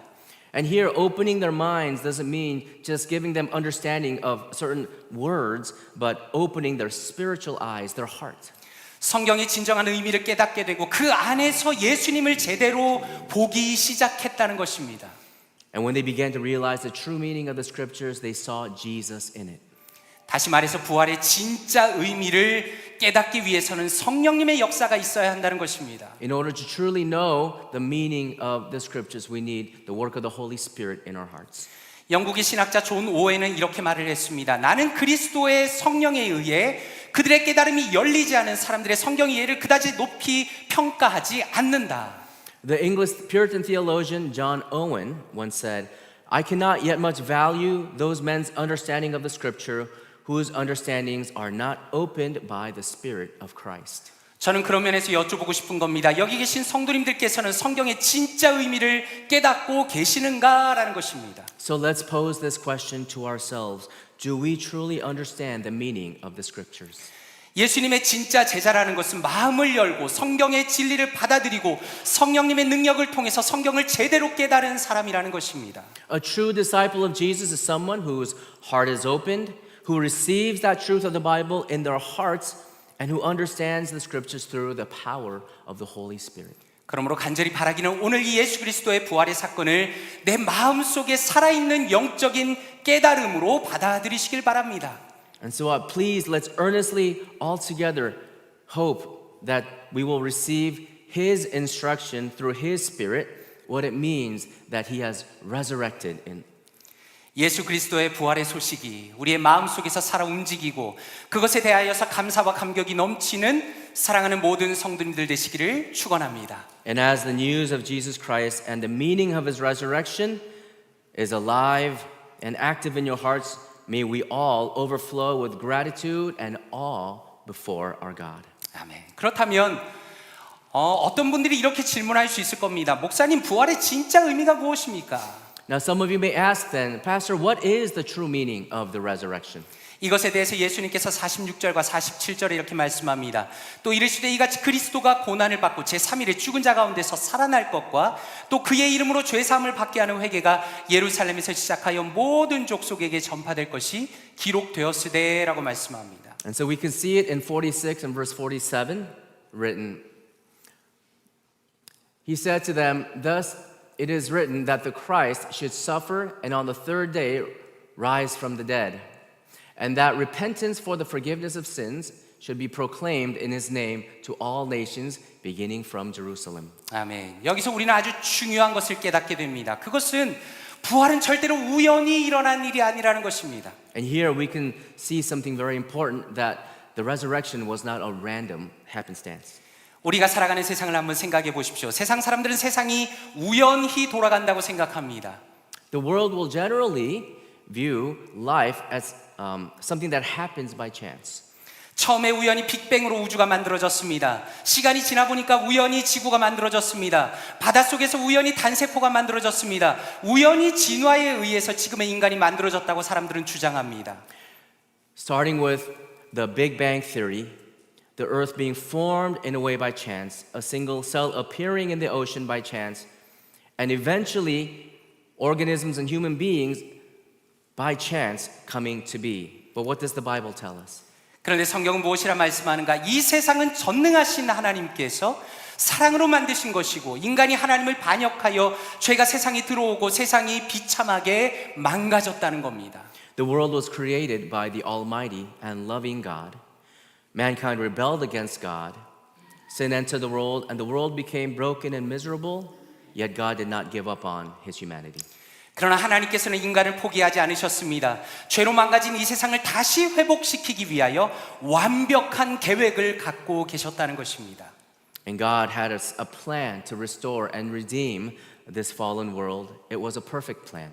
S3: And here, opening their minds doesn't mean just giving them understanding of certain words, but opening their spiritual eyes, their heart.
S1: 성경의 진정한 의미를 깨닫게 되고 그 안에서 예수님을 제대로 보기 시작했다는 것입니다.
S3: And when they began to realize the true meaning of the scriptures, they saw Jesus in it.
S1: 다시 말해서 부활의 진짜 의미를 깨닫기 위해서는 성령님의 역사가 있어야 한다는 것입니다.
S3: In order to truly know the meaning of the scriptures, we need the work of the Holy Spirit in our hearts.
S1: 영국의 신학자 존 오웬은 이렇게 말을 했습니다. 나는 그리스도의 성령에 의해 그들의 깨달음이 열리지 않은 사람들의 성경 이해를 그다지 높이 평가하지 않는다.
S3: The English Puritan theologian John Owen once said, I cannot yet much value those men's understanding of the scripture whose understandings are not opened by the Spirit of Christ.
S1: 저는 그런 면에서 여쭤보고 싶은 겁니다. 여기 계신 성도님들께서는 성경의 진짜 의미를 깨닫고 계시는가라는 것입니다.
S3: So let's pose this question to ourselves. Do we truly understand the meaning of the scriptures?
S1: 예수님의 진짜 제자라는 것은 마음을 열고 성경의 진리를 받아들이고 성령님의 능력을 통해서 성경을 제대로 깨달은 사람이라는 것입니다.
S3: A true disciple of Jesus is someone whose heart is opened, who receives that truth of the Bible in their hearts, and who understands the scriptures through the power of the Holy Spirit.
S1: 그러므로 간절히 바라기는 오늘 이 예수 그리스도의 부활의 사건을 내 마음속에 살아있는 영적인 깨달음으로 받아들이시길 바랍니다.
S3: And so please, let's earnestly all together hope that we will receive His instruction through His Spirit, what it means that He has resurrected in.
S1: 예수 그리스도의 부활의 소식이 우리의 마음속에서 살아 움직이고 그것에 대하여서 감사와 감격이 넘치는 사랑하는 모든 성도님들 되시기를 축원합니다.
S3: And as the news of Jesus Christ and the meaning of His resurrection is alive and active in your hearts, may we all overflow with gratitude and awe before our God.
S1: 아멘. 그렇다면 어떤 분들이 이렇게 질문할 수 있을 겁니다. 목사님, 부활의 진짜 의미가 무엇입니까?
S3: Now some of you may ask then, Pastor, what is the true meaning of the resurrection?
S1: 이것에 대해서 예수님께서 46절과 47절에 이렇게 말씀합니다. 또 이르시되 이같이 그리스도가 고난을 받고 제3일에 죽은 자 가운데서 살아날 것과 또 그의 이름으로 죄사함을 받게 하는 회개가 예루살렘에서 시작하여 모든 족속에게 전파될 것이 기록되었으되 라고 말씀합니다.
S3: And so we can see it in 46 and verse 47 written. He said to them, Thus it is written that the Christ should suffer and on the third day rise from the dead, and that repentance for the forgiveness of sins should be proclaimed in his name to all nations beginning from Jerusalem.
S1: 아멘. 여기서 우리는 아주 중요한 것을 깨닫게 됩니다. 그것은 부활은 절대로 우연히 일어난 일이 아니라는 것입니다.
S3: And here we can see something very important, that the resurrection was not a random happenstance.
S1: 우리가 살아가는 세상을 한번 생각해 보십시오. 세상 사람들은 세상이 우연히 돌아간다고 생각합니다.
S3: The world will generally view life as something that happens by chance.
S1: 처음에 우연히 빅뱅으로 우주가 만들어졌습니다. 시간이 지나 보니까 우연히 지구가 만들어졌습니다. 바닷속에서 우연히 단세포가 만들어졌습니다. 우연히 진화에 의해서 지금의 인간이 만들어졌다고 사람들은 주장합니다.
S3: Starting with the Big Bang Theory, the earth being formed in a way by chance, a single cell appearing in the ocean by chance, and eventually organisms and human beings by chance coming to be. But what does the Bible tell us?
S1: 그런데 성경은 무엇이라 말씀하는가? 이 세상은 전능하신 하나님께서 사랑으로 만드신 것이고 인간이 하나님을 반역하여 죄가 세상에 들어오고 세상이 비참하게 망가졌다는 겁니다.
S3: The world was created by the Almighty and loving God. Mankind rebelled against God. Sin entered the world, and the world became broken and miserable, yet God did not give up on his humanity.
S1: 그러나 하나님께서는 인간을 포기하지 않으셨습니다. 죄로 망가진 이 세상을 다시 회복시키기 위하여 완벽한 계획을 갖고 계셨다는 것입니다.
S3: And God had a plan to restore and redeem this fallen world. It was a perfect plan.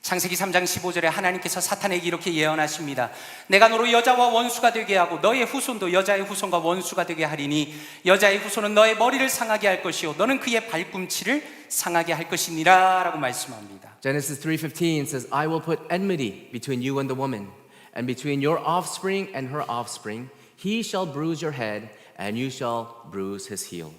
S1: 창세기 3장 15절에 하나님께서 사탄에게 이렇게 예언하십니다. 내가 너로 여자와 원수가 되게 하고 너의 후손도 여자의 후손과 원수가 되게 하리니 여자의 후손은 너의 머리를 상하게 할 것이요 너는 그의 발꿈치를 상하게 할 것이니라 라고 말씀합니다.
S3: Genesis 3:15 says, I will put enmity between you and the woman, and between your offspring and her offspring. He shall bruise your head, and you shall bruise his heel.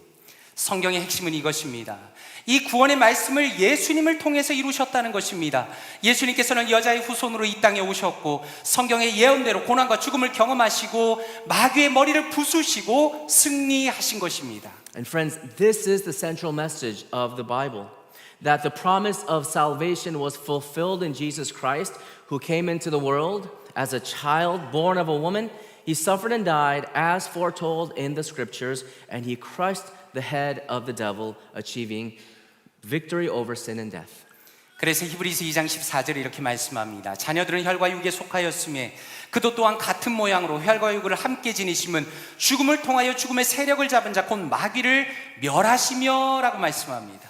S1: 성경의 핵심은 이것입니다. 이 구원의 말씀을 예수님을 통해서 이루셨다는 것입니다. 예수님께서는 여자의 후손으로 이 땅에 오셨고 성경의 예언대로 고난과 죽음을 경험하시고 마귀의 머리를 부수시고 승리하신 것입니다.
S3: And friends, this is the central message of the Bible, that the promise of salvation was fulfilled in Jesus Christ, who came into the world as a child born of a woman. He suffered and died as foretold in the scriptures, and he crushed the head of the devil, achieving victory over sin and death.
S1: 그래서 히브리서 2장 14절에 이렇게 말씀합니다. 자녀들은 혈과 육에 속하였음에 그도 또한 같은 모양으로 혈과 육을 함께 지니심은 죽음을 통하여 죽음의 세력을 잡은 자 곧 마귀를 멸하시며 라고 말씀합니다.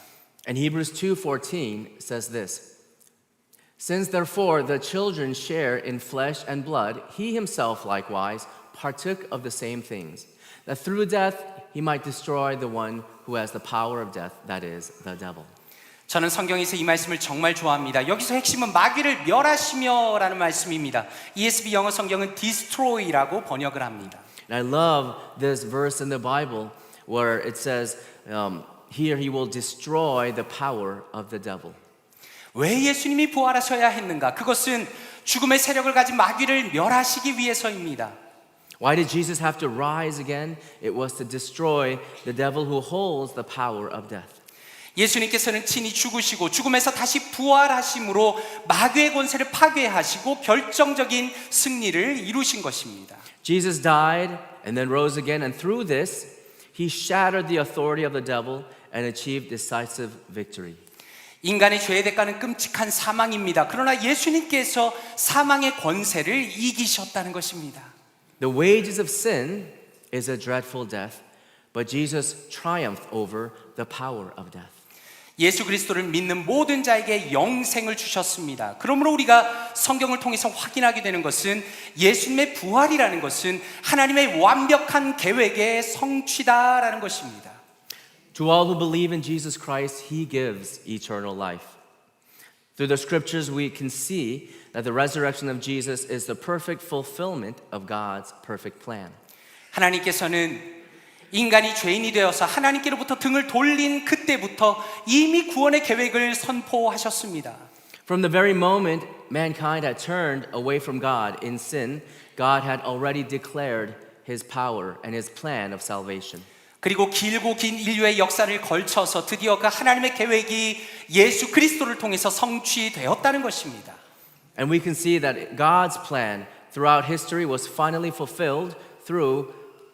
S3: And Hebrews 2:14 says this, Since therefore the children share in flesh and blood, he himself likewise partook of the same things, that through death he might destroy the one who has the power of death, that is, the devil.
S1: 저는 성경에서 이 말씀을 정말 좋아합니다. 여기서 핵심은 마귀를 멸하시며 라는 말씀입니다. ESV 영어 성경은 destroy라고 번역을 합니다.
S3: And I love this verse in the Bible where it says, here he will destroy the power of the devil.
S1: 왜 예수님이 부활하셔야 했는가? 그것은 죽음의 세력을 가진 마귀를 멸하시기 위해서입니다.
S3: Why did Jesus have to rise again? It was to destroy the devil who holds the power of death.
S1: 예수님께서는 친히 죽으시고 죽음에서 다시 부활하심으로 마귀의 권세를 파괴하시고 결정적인 승리를 이루신 것입니다.
S3: Jesus died and then rose again, and through this, he shattered the authority of the devil and achieved decisive victory.
S1: 인간의 죄의 대가는 끔찍한 사망입니다. 그러나 예수님께서 사망의 권세를 이기셨다는 것입니다.
S3: The wages of sin is a dreadful death, but Jesus triumphed over the power of death.
S1: 예수 그리스도를 믿는 모든 자에게 영생을 주셨습니다. 그러므로 우리가 성경을 통해서 확인하게 되는 것은 예수님의 부활이라는 것은 하나님의 완벽한 계획의 성취다라는 것입니다.
S3: To all who believe in Jesus Christ, he gives eternal life. Through the scriptures, we can see that the resurrection of Jesus is the perfect fulfillment of God's perfect plan.
S1: 하나님께서는 인간이 죄인이 되어서 하나님께로부터 등을 돌린 그때부터 이미 구원의 계획을 선포하셨습니다.
S3: From the very moment mankind had turned away from God in sin, God had already declared his power and his plan of salvation.
S1: 그리고 길고 긴 인류의 역사를 걸쳐서 드디어 그 하나님의 계획이 예수 그리스도를 통해서 성취되었다는 것입니다.
S3: And we can see that God's plan throughout history was finally fulfilled through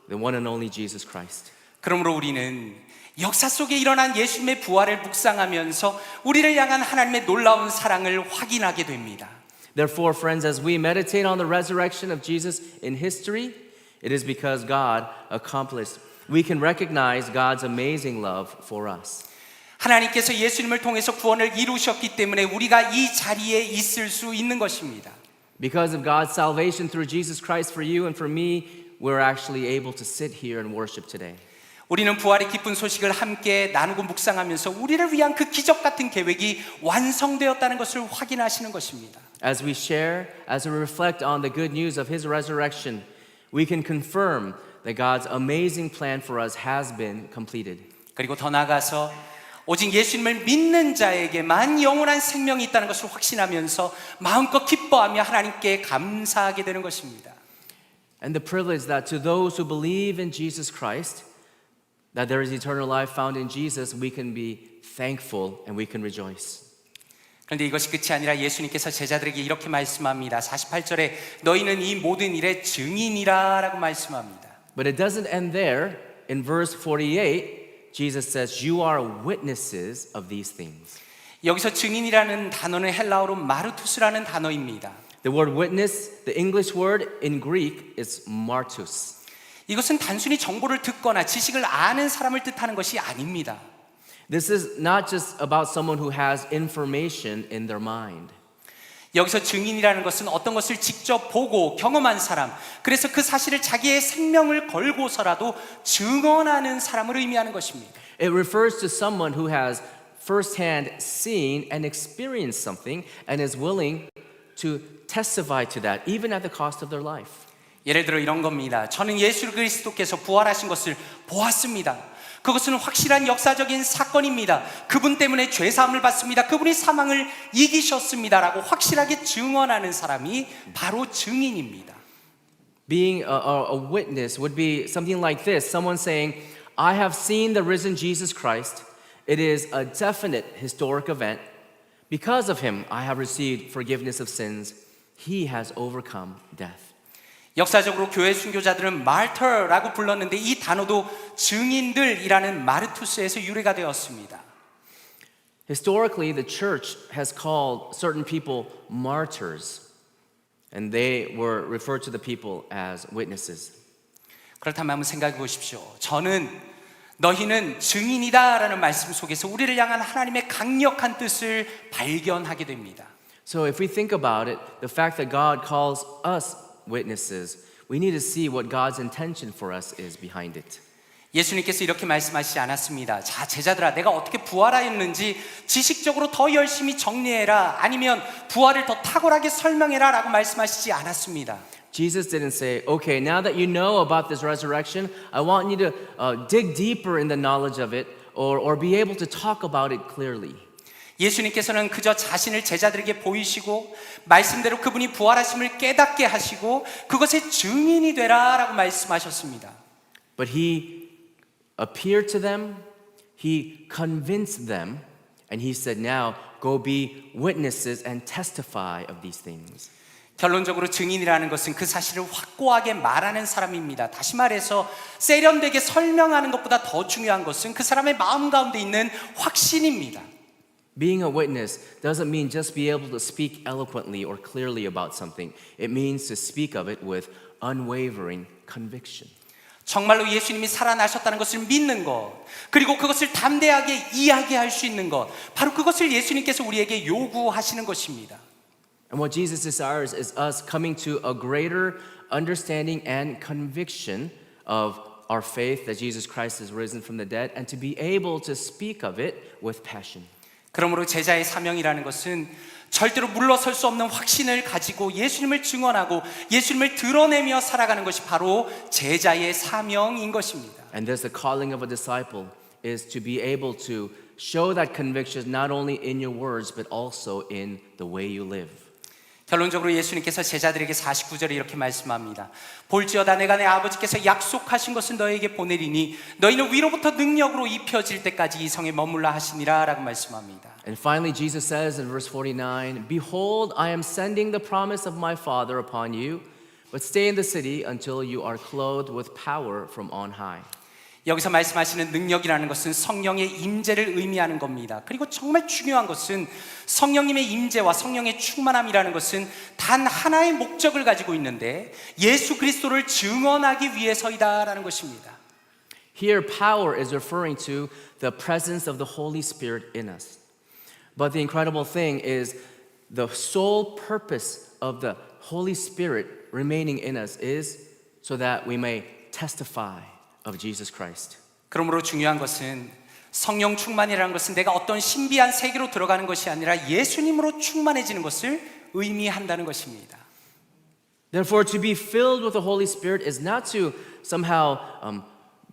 S3: the one and only Jesus Christ.
S1: 그러므로 우리는 역사 속에 일어난 예수님의 부활을 묵상하면서 우리를 향한 하나님의 놀라운 사랑을 확인하게 됩니다.
S3: Therefore, friends, as we meditate on the resurrection of Jesus in history, it is because God accomplished. We can recognize God's amazing love for us.
S1: 하나님께서 예수님을 통해서 구원을 이루셨기 때문에 우리가 이 자리에 있을 수 있는 것입니다.
S3: Because of God's salvation through Jesus Christ for you and for me, we're actually able to sit here and worship today.
S1: 우리는 부활의 기쁜 소식을 함께 나누고 묵상하면서 우리를 위한 그 기적 같은 계획이 완성되었다는 것을 확인하시는 것입니다.
S3: As we share, as we reflect on the good news of His resurrection, we can confirm that God's amazing plan for us has been completed.
S1: 그리고 더 나아가서 오직 예수님을 믿는 자에게만 영원한 생명이 있다는 것을 확신하면서 마음껏 기뻐하며 하나님께 감사하게 되는 것입니다.
S3: And the privilege that to those who believe in Jesus Christ, that there is eternal life found in Jesus, we can be thankful and we can rejoice.
S1: 그런데 이것이 끝이 아니라 예수님께서 제자들에게 이렇게 말씀합니다. 48절에 너희는 이 모든 일의 증인이라 라고 말씀합니다.
S3: But it doesn't end there. In verse 48, Jesus says, you are witnesses of these things.
S1: 여기서 증인이라는 단어는 헬라어로 마르투스라는 단어입니다.
S3: The word witness, the English word in Greek is martus.
S1: 이것은 단순히 정보를 듣거나 지식을 아는 사람을 뜻하는 것이 아닙니다.
S3: This is not just about someone who has information in their mind.
S1: 여기서 증인이라는 것은 어떤 것을 직접 보고 경험한 사람, 그래서 그 사실을 자기의 생명을 걸고서라도 증언하는 사람을 의미하는 것입니다.
S3: It refers to someone who has firsthand seen and experienced something and is willing to testify to that even at the cost of their life.
S1: 예를 들어 이런 겁니다. 저는 예수 그리스도께서 부활하신 것을 보았습니다. 그것은 확실한 역사적인 사건입니다. 그분 때문에 죄사함을 받습니다. 그분이 사망을 이기셨습니다. 라고 확실하게 증언하는 사람이 바로 증인입니다.
S3: Being a witness would be something like this. Someone saying, I have seen the risen Jesus Christ. It is a definite historic event. Because of him, I have received forgiveness of sins. He has overcome death.
S1: 역사적으로 교회 순교자들은 martyr라고 불렀는데 이 단어도 증인들이라는 마르투스에서 유래가 되었습니다.
S3: Historically, the church has called certain people martyrs, and they were referred to the people as witnesses.
S1: 그렇다면 한번 생각해 보십시오. 너희는 증인이다라는 말씀 속에서 우리를 향한 하나님의 강력한 뜻을 발견하게 됩니다.
S3: So if we think about it, the fact that God calls us witnesses, we need to see what God's intention for us is behind it.
S1: 예수님께서 이렇게 말씀하시지 않았습니다. 자, 제자들아, 내가 어떻게 부활하였는지 지식적으로 더 열심히 정리해라. 아니면 부활을 더 탁월하게 설명해라 라고 말씀하시지 않았습니다.
S3: Jesus didn't say, okay, now that you know about this resurrection, I want you to dig deeper in the knowledge of it or be able to talk about it clearly.
S1: 예수님께서는 그저 자신을 제자들에게 보이시고 말씀대로 그분이 부활하심을 깨닫게 하시고 그것의 증인이 되라 라고 말씀하셨습니다.
S3: But he appeared to them, he convinced them, and he said, now go be witnesses and testify of these things.
S1: 결론적으로 증인이라는 것은 그 사실을 확고하게 말하는 사람입니다. 다시 말해서 세련되게 설명하는 것보다 더 중요한 것은 그 사람의 마음 가운데 있는 확신입니다.
S3: Being a witness doesn't mean just be able to speak eloquently or clearly about something. It means to speak of it with unwavering conviction.
S1: 정말로 예수님이 살아나셨다는 것을 믿는 것, 그리고 그것을 담대하게 이야기할 수 있는 것, 바로 그것을 예수님께서 우리에게 요구하시는 것입니다.
S3: And what Jesus desires is us coming to a greater understanding and conviction of our faith that Jesus Christ is risen from the dead and to be able to speak of it with passion.
S1: 그러므로 제자의 사명이라는 것은 절대로 물러설 수 없는 확신을 가지고 예수님을 증언하고 예수님을 드러내며 살아가는 것이 바로 제자의 사명인 것입니다.
S3: And thus the calling of a disciple is to be able to show that conviction not only in your words but also in the way you live.
S1: 결론적으로 예수님께서 제자들에게 49절에 이렇게 말씀합니다. 볼지어다 내가 내 아버지께서 약속하신 것을 너에게 보내리니 너희는 위로부터 능력으로 입혀질 때까지 이 성에 머물라 하시니라 라고 말씀합니다.
S3: And finally Jesus says in verse 49, Behold, I am sending the promise of my Father upon you, but stay in the city until you are clothed with power from on high.
S1: 여기서 말씀하시는 능력이라는 것은 성령의 임재를 의미하는 겁니다. 그리고 정말 중요한 것은 성령님의 임재와 성령의 충만함이라는 것은 단 하나의 목적을 가지고 있는데 예수 그리스도를 증언하기 위해서이다라는 것입니다.
S3: Here power is referring to the presence of the Holy Spirit in us. But the incredible thing is the sole purpose of the Holy Spirit remaining in us is so that we may testify of Jesus Christ.
S1: 그러므로 중요한 것은 성령 충만이라는 것은 내가 어떤 신비한 세계로 들어가는 것이 아니라 예수님으로 충만해지는 것을 의미한다는 것입니다.
S3: Therefore, to be filled with the Holy Spirit is not to somehow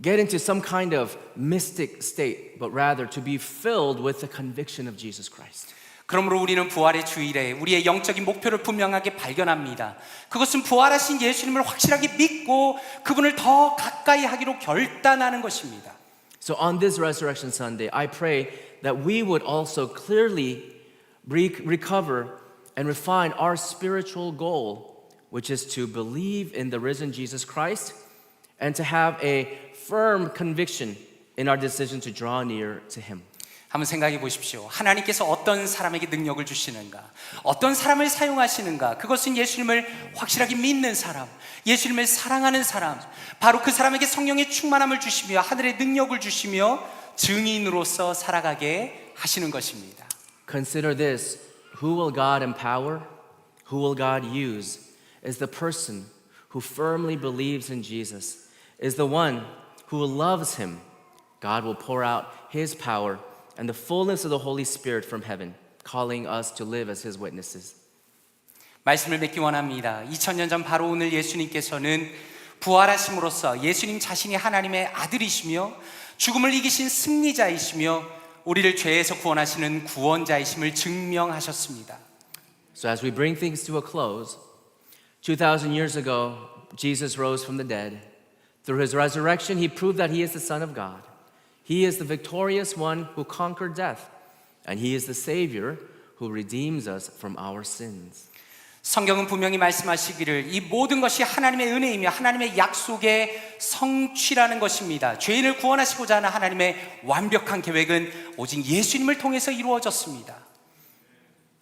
S3: get into some kind of mystic state, but rather to be filled with the conviction of Jesus Christ.
S1: 그러므로 우리는 부활의 주일에 우리의 영적인 목표를 분명하게 발견합니다. 그것은 부활하신 예수님을 확실하게 믿고 그분을 더 가까이 하기로 결단하는 것입니다.
S3: So on this Resurrection Sunday, I pray that we would also clearly recover and refine our spiritual goal, which is to believe in the risen Jesus Christ and to have a firm conviction in our decision to draw near to Him.
S1: 한번 생각해 보십시오. 하나님께서 어떤 사람에게 능력을 주시는가? 어떤 사람을 사용하시는가? 그것은 예수님을 확실하게 믿는 사람, 예수님을 사랑하는 사람, 바로 그 사람에게 성령의 충만함을 주시며 하늘의 능력을 주시며 증인으로서 살아가게 하시는 것입니다.
S3: Consider this, who will God empower? Who will God use? Is the person who firmly believes in Jesus, is the one who loves Him. God will pour out His power and the fullness of the Holy Spirit from heaven, calling us to live as His witnesses.
S1: 말씀을 맺기 원합니다. 2000년 전 바로 오늘 예수님께서는 부활하심으로써 예수님 자신이 하나님의 아들이시며 죽음을 이기신 승리자이시며 우리를 죄에서 구원하시는 구원자이심을 증명하셨습니다.
S3: So as we bring things to a close, 2,000 years ago, Jesus rose from the dead. Through His resurrection, He proved that He is the Son of God. He is the victorious one who conquered death, and He is the Savior who redeems us from our sins.
S1: 성경은 분명히 말씀하시기를 이 모든 것이 하나님의 은혜이며 하나님의 약속의 성취라는 것입니다. 죄인을 구원하시고자 하는 하나님의 완벽한 계획은 오직 예수님을 통해서 이루어졌습니다.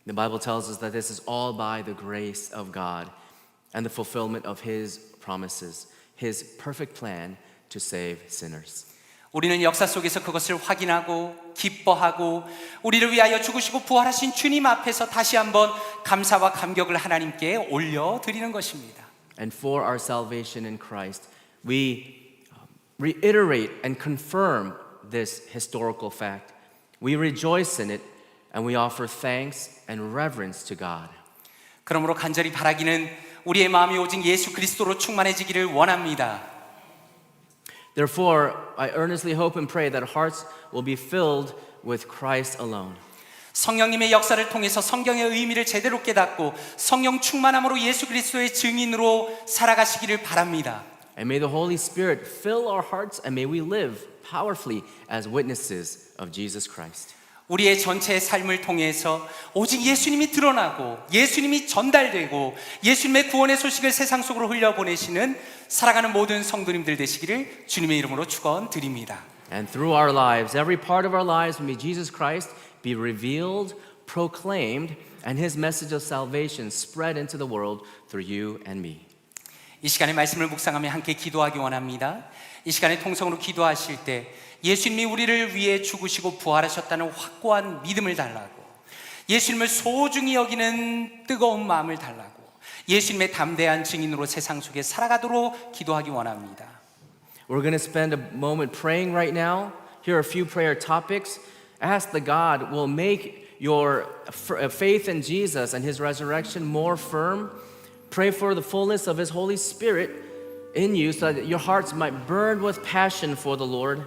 S3: The Bible tells us that this is all by the grace of God and the fulfillment of His promises, His perfect plan to save sinners.
S1: 우리는 역사 속에서 그것을 확인하고 기뻐하고 우리를 위하여 죽으시고 부활하신 주님 앞에서 다시 한번 감사와 감격을 하나님께 올려드리는 것입니다.
S3: And for our salvation in Christ, we reiterate and confirm this historical fact. We rejoice in it and we offer thanks and reverence to God.
S1: 그러므로 간절히 바라기는 우리의 마음이 오직 예수 그리스도로 충만해지기를 원합니다.
S3: Therefore, I earnestly hope and pray that hearts will be filled with Christ alone.
S1: 성령님의 역사를 통해서 성경의 의미를 제대로 깨닫고 성령 충만함으로 예수 그리스도의 증인으로 살아가시기를 바랍니다.
S3: And may the Holy Spirit fill our hearts and may we live powerfully as witnesses of Jesus Christ.
S1: 우리의 전체의 삶을 통해서 오직 예수님이 드러나고 예수님이 전달되고 예수님의 구원의 소식을 세상 속으로 흘려보내시는 살아가는 모든 성도님들 되시기를 주님의 이름으로 축원드립니다.
S3: And through our lives, every part of our lives, may Jesus Christ be revealed, proclaimed, and His message of salvation spread into the world through you and me.
S1: 이 시간에 말씀을 묵상하며 함께 기도하기 원합니다. 이 시간에 통성으로 기도하실 때 예수님이 우리를 위해 죽으시고 부활하셨다는 확고한 믿음을 달라고, 예수님을 소중히 여기는 뜨거운 마음을 달라고, 예수님의 담대한 증인으로 세상 속에 살아가도록 기도하기 원합니다.
S3: We're going to spend a moment praying right now. Here are a few prayer topics. Ask that God will make your faith in Jesus and His resurrection more firm. Pray for the fullness of His Holy Spirit in you so that your hearts might burn with passion for the Lord.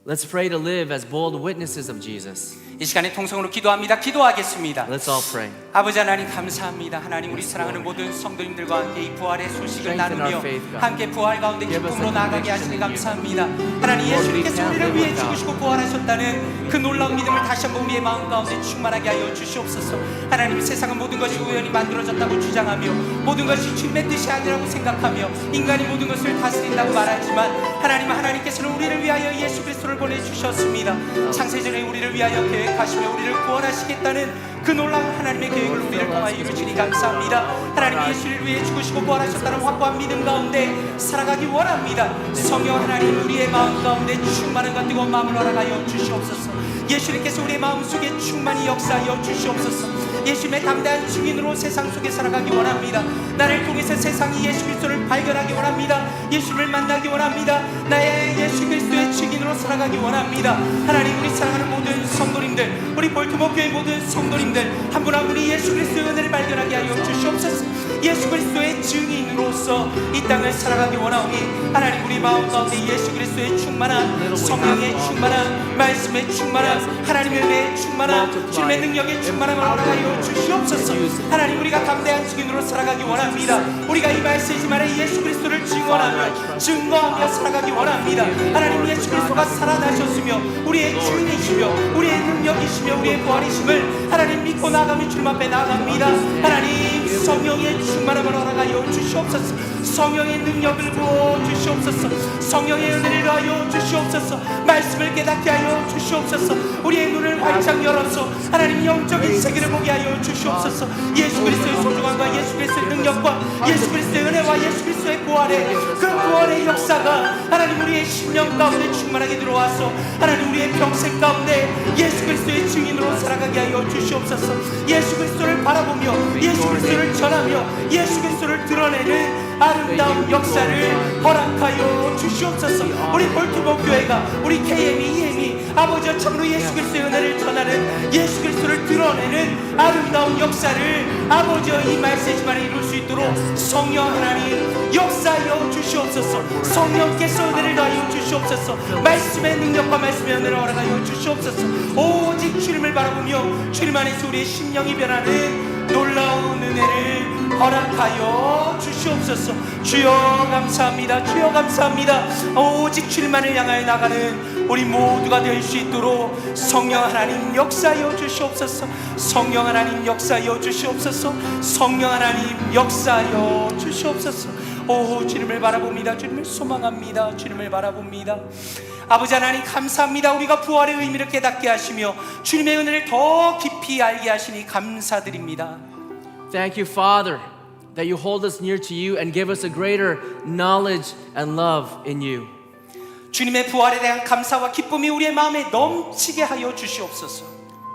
S3: Let's pray to live as bold witnesses of Jesus.
S1: 이 시간에 통성으로 기도합니다. 기도하겠습니다.
S3: Let's all pray.
S1: 아버지 하나님 감사합니다. 하나님 우리 사랑하는 모든 성도님들과 함께 이 부활의 소식을
S3: Strengthen our
S1: 나누며
S3: faith, God.
S1: 함께 부활 가운데
S3: Give us
S1: 기쁨으로
S3: a
S1: 나아가게
S3: conviction
S1: 하시니
S3: in you.
S1: 감사합니다. 하나님 예수님께서
S3: Lord, we
S1: 우리를
S3: can't
S1: 위해
S3: live without.
S1: 죽으시고 부활하셨다는 그 놀라운 믿음을 다시 한번 우리의 마음 가운데 충만하게 하여 주시옵소서. 하나님 세상은 모든 것이 우연히 만들어졌다고 주장하며 모든 것이 주님의 뜻이 아니라고 생각하며 인간이 모든 것을 다스린다고 말하지만 하나님께서는 우리를 위하여 예수 그리스도를 보내주셨습니다. 창세전에 우리를 위하여 계획하시며 우리를 구원하시겠다는 그 놀라운 하나님의 계획을 우리를 통하여 이루시니 감사합니다. 하나님 예수를 위해 죽으시고 부활하셨다는 확고한 믿음 가운데 살아가기 원합니다. 성령 하나님 우리의 마음 가운데 충만한 뜨거운 마음을 허락하여 주시옵소서. 예수님께서 우리의 마음속에 충만히 역사하여 주시옵소서. 예수님의 담대한 증인으로 세상 속에 살아가기 원합니다. 나를 통해서 세상이 예수 그리스도를 발견하기 원합니다. 예수를 만나기 원합니다. 나의 예수 그리스도의 증인으로 살아가기 원합니다. 하나님 우리 사랑하는 모든 성도님들, 우리 볼트모 교회 모든 성도님들 여러분들 한 분 한 분이 예수 그리스도의 은혜를 발견하게 하여 주시옵소서. 예수 그리스도의 증인으로서 이 땅을 살아가기 원하오니 하나님 우리 마음 가운데 예수 그리스도의 충만한 성령의 충만한 말씀의 충만한 하나님의 은혜의 충만한 주님의 능력의 충만함을 허락하여 주시옵소서. 하나님 우리가 담대한 증인으로 살아가기 원합니다. 우리가 이 말씀이지만 예수 그리스도를 증거하며 살아가기 원합니다. 하나님 예수 그리스도가 살아나셨으며 우리의 주인이시며 우리의 능력이시며 우리의 부활이심을 하나님 믿고 나아가며 주님 앞에 나아갑니다. 하나님 성령의 충만함을 허락하여 주시옵소서. 성령의 능력을 부어 주시옵소서. 성령의 은혜를 하여 주시옵소서. 말씀을 깨닫게 하여 주시옵소서. 우리의 눈을 활짝 열어서 하나님 영적인 세계를 보게 하여 주시옵소서. 예수 그리스도의 소중함과 예수 그리스도의 능력과 예수 그리스도의 은혜와 예수 그리스도의 부활의 그 부활의 역사가 하나님 우리의 심령 가운데 충만하게 들어와서 하나님 우리의 평생 가운데 예수 그리스도의 증인으로 살아가게 하여 주시옵소서. 예수 그리스도를 바라보며 예수 그리스도를 전하며 예수 그리스도를 드러내는 아름다운 역사를 허락하여 주시옵소서. 우리 볼티모 교회가 우리 KM이 EM이 아버지와 참으로 예수 그리스도의 은혜를 전하는 예수 그리스도를 드러내는 아름다운 역사를 아버지와 이 말씀만에 이룰 수 있도록 성령 하나님 역사하여 주시옵소서. 성령께서 은혜를 더하여 주시옵소서. 말씀의 능력과 말씀의 은혜를 허락하여 주시옵소서. 오직 주님을 바라보며 주님 안에서 우리의 심령이 변하는 놀라운 은혜를 허락하여 주시옵소서. 주여 감사합니다. 주여 감사합니다. 오직 주님만을 향하여 나가는 우리 모두가 될 수 있도록 성령 하나님 역사하여 주시옵소서. 성령 하나님 역사하여 주시옵소서. 성령 하나님 역사하여 주시옵소서. 오 주님을 바라봅니다. 주님을 소망합니다. 주님을 바라봅니다. 아버지 하나님 감사합니다. 우리가 부활의 의미를 깨닫게 하시며 주님의 은혜를 더 깊이 알게 하시니 감사드립니다.
S3: Thank you, Father, that you hold us near to you and give us a greater knowledge and love in you.
S1: 주님의 부활에 대한 감사와 기쁨이 우리의 마음에 넘치게 하여 주시옵소서.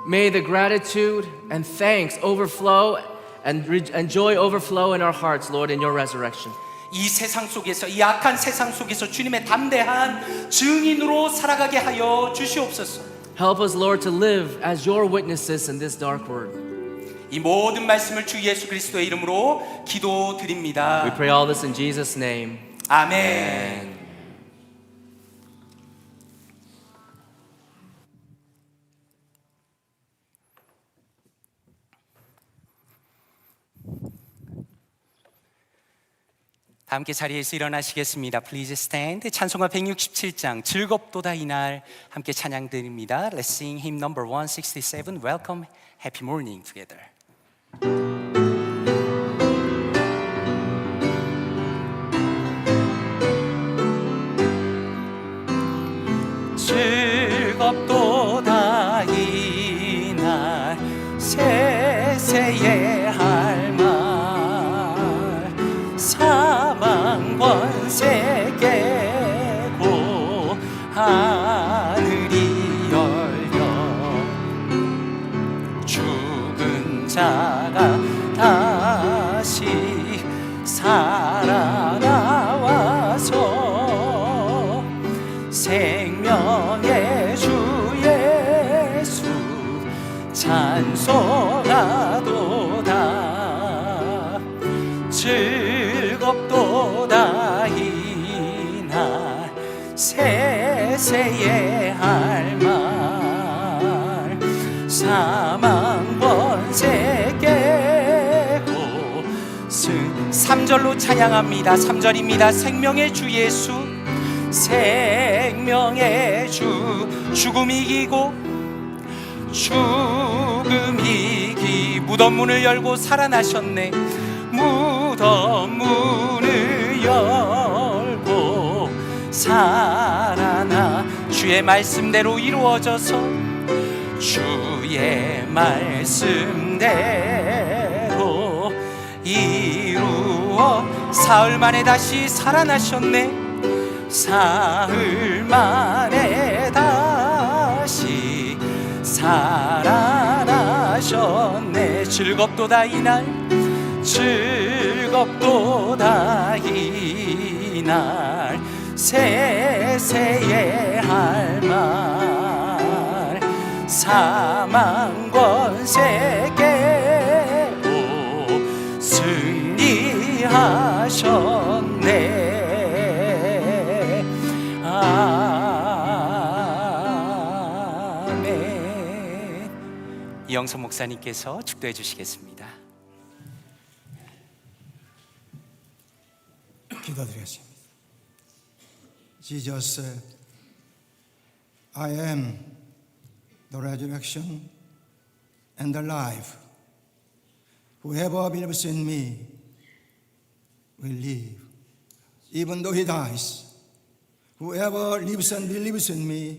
S3: May the gratitude and thanks overflow and joy overflow in our hearts, Lord, in your resurrection.
S1: 이 세상 속에서 이 악한 세상 속에서 주님의 담대한 증인으로 살아가게 하여 주시옵소서.
S3: Help us, Lord, to live as your witnesses in this dark world.
S1: 이 모든 말씀을 주 예수 그리스도의 이름으로 기도드립니다.
S3: We pray all this in Jesus' name.
S1: 아멘. 다 함께 자리에서 일어나시겠습니다. Please stand. 찬송가 167장 즐겁도다 이날 함께 찬양 드립니다. Let's sing hymn number 167. Welcome, happy morning together. 즐겁도다 이날 세세의 할 말 사망 권세 깨고 하늘이 열려 죽은 자가 다시 살아나와서 생명의 주 예수 찬송하도다. 즐겁도다 이날 세세의 할 말 사망 권세 깨고 3절로 찬양합니다. 3절입니다. 생명의 주 예수 생명의 주 죽음 이기고 죽음 이기 무덤 문을 열고 살아나셨네. 무덤 문을 열고 살아나 주의 말씀대로 이루어져서 주의 말씀대로 이루어 사흘 만에 다시 살아나셨네. 사흘 만에 다시 살아나셨네. 즐겁도다 이날 즐겁도다 이날 세세의 할 말 사망 권세 아멘. 이영선 목사님께서 축도해 주시겠습니다.
S2: 기도드리겠습니다. Jesus said, I am the resurrection and the life. Whoever believes in me will live, even though he dies. Whoever lives and believes in me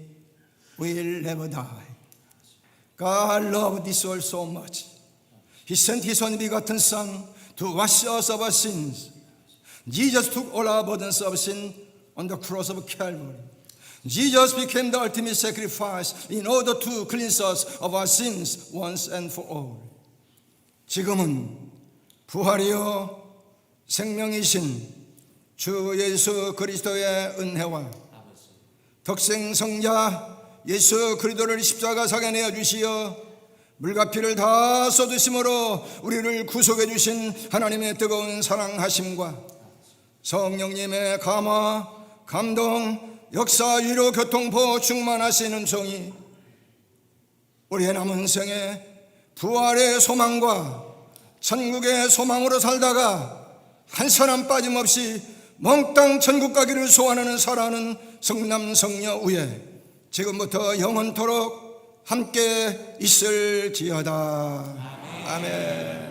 S2: will never die. God loved this world so much. He sent His only begotten Son to wash us of our sins. Jesus took all our burdens of sin on the cross of Calvary. Jesus became the ultimate sacrifice in order to cleanse us of our sins once and for all. 지금은 부활이요 생명이신 주 예수 그리스도의 은혜와 덕생성자 예수 그리스도를 십자가상에 내어 주시어 물과 피를 다 쏟으심으로 우리를 구속해 주신 하나님의 뜨거운 사랑하심과 성령님의 감화, 감동, 역사, 위로, 교통보 충만하시는 종이 우리의 남은 생에 부활의 소망과 천국의 소망으로 살다가 한 사람 빠짐없이 몽땅 천국 가기를 소원하는 사랑하는 성남 성녀 위에 지금부터 영원토록 함께 있을지어다. 아멘.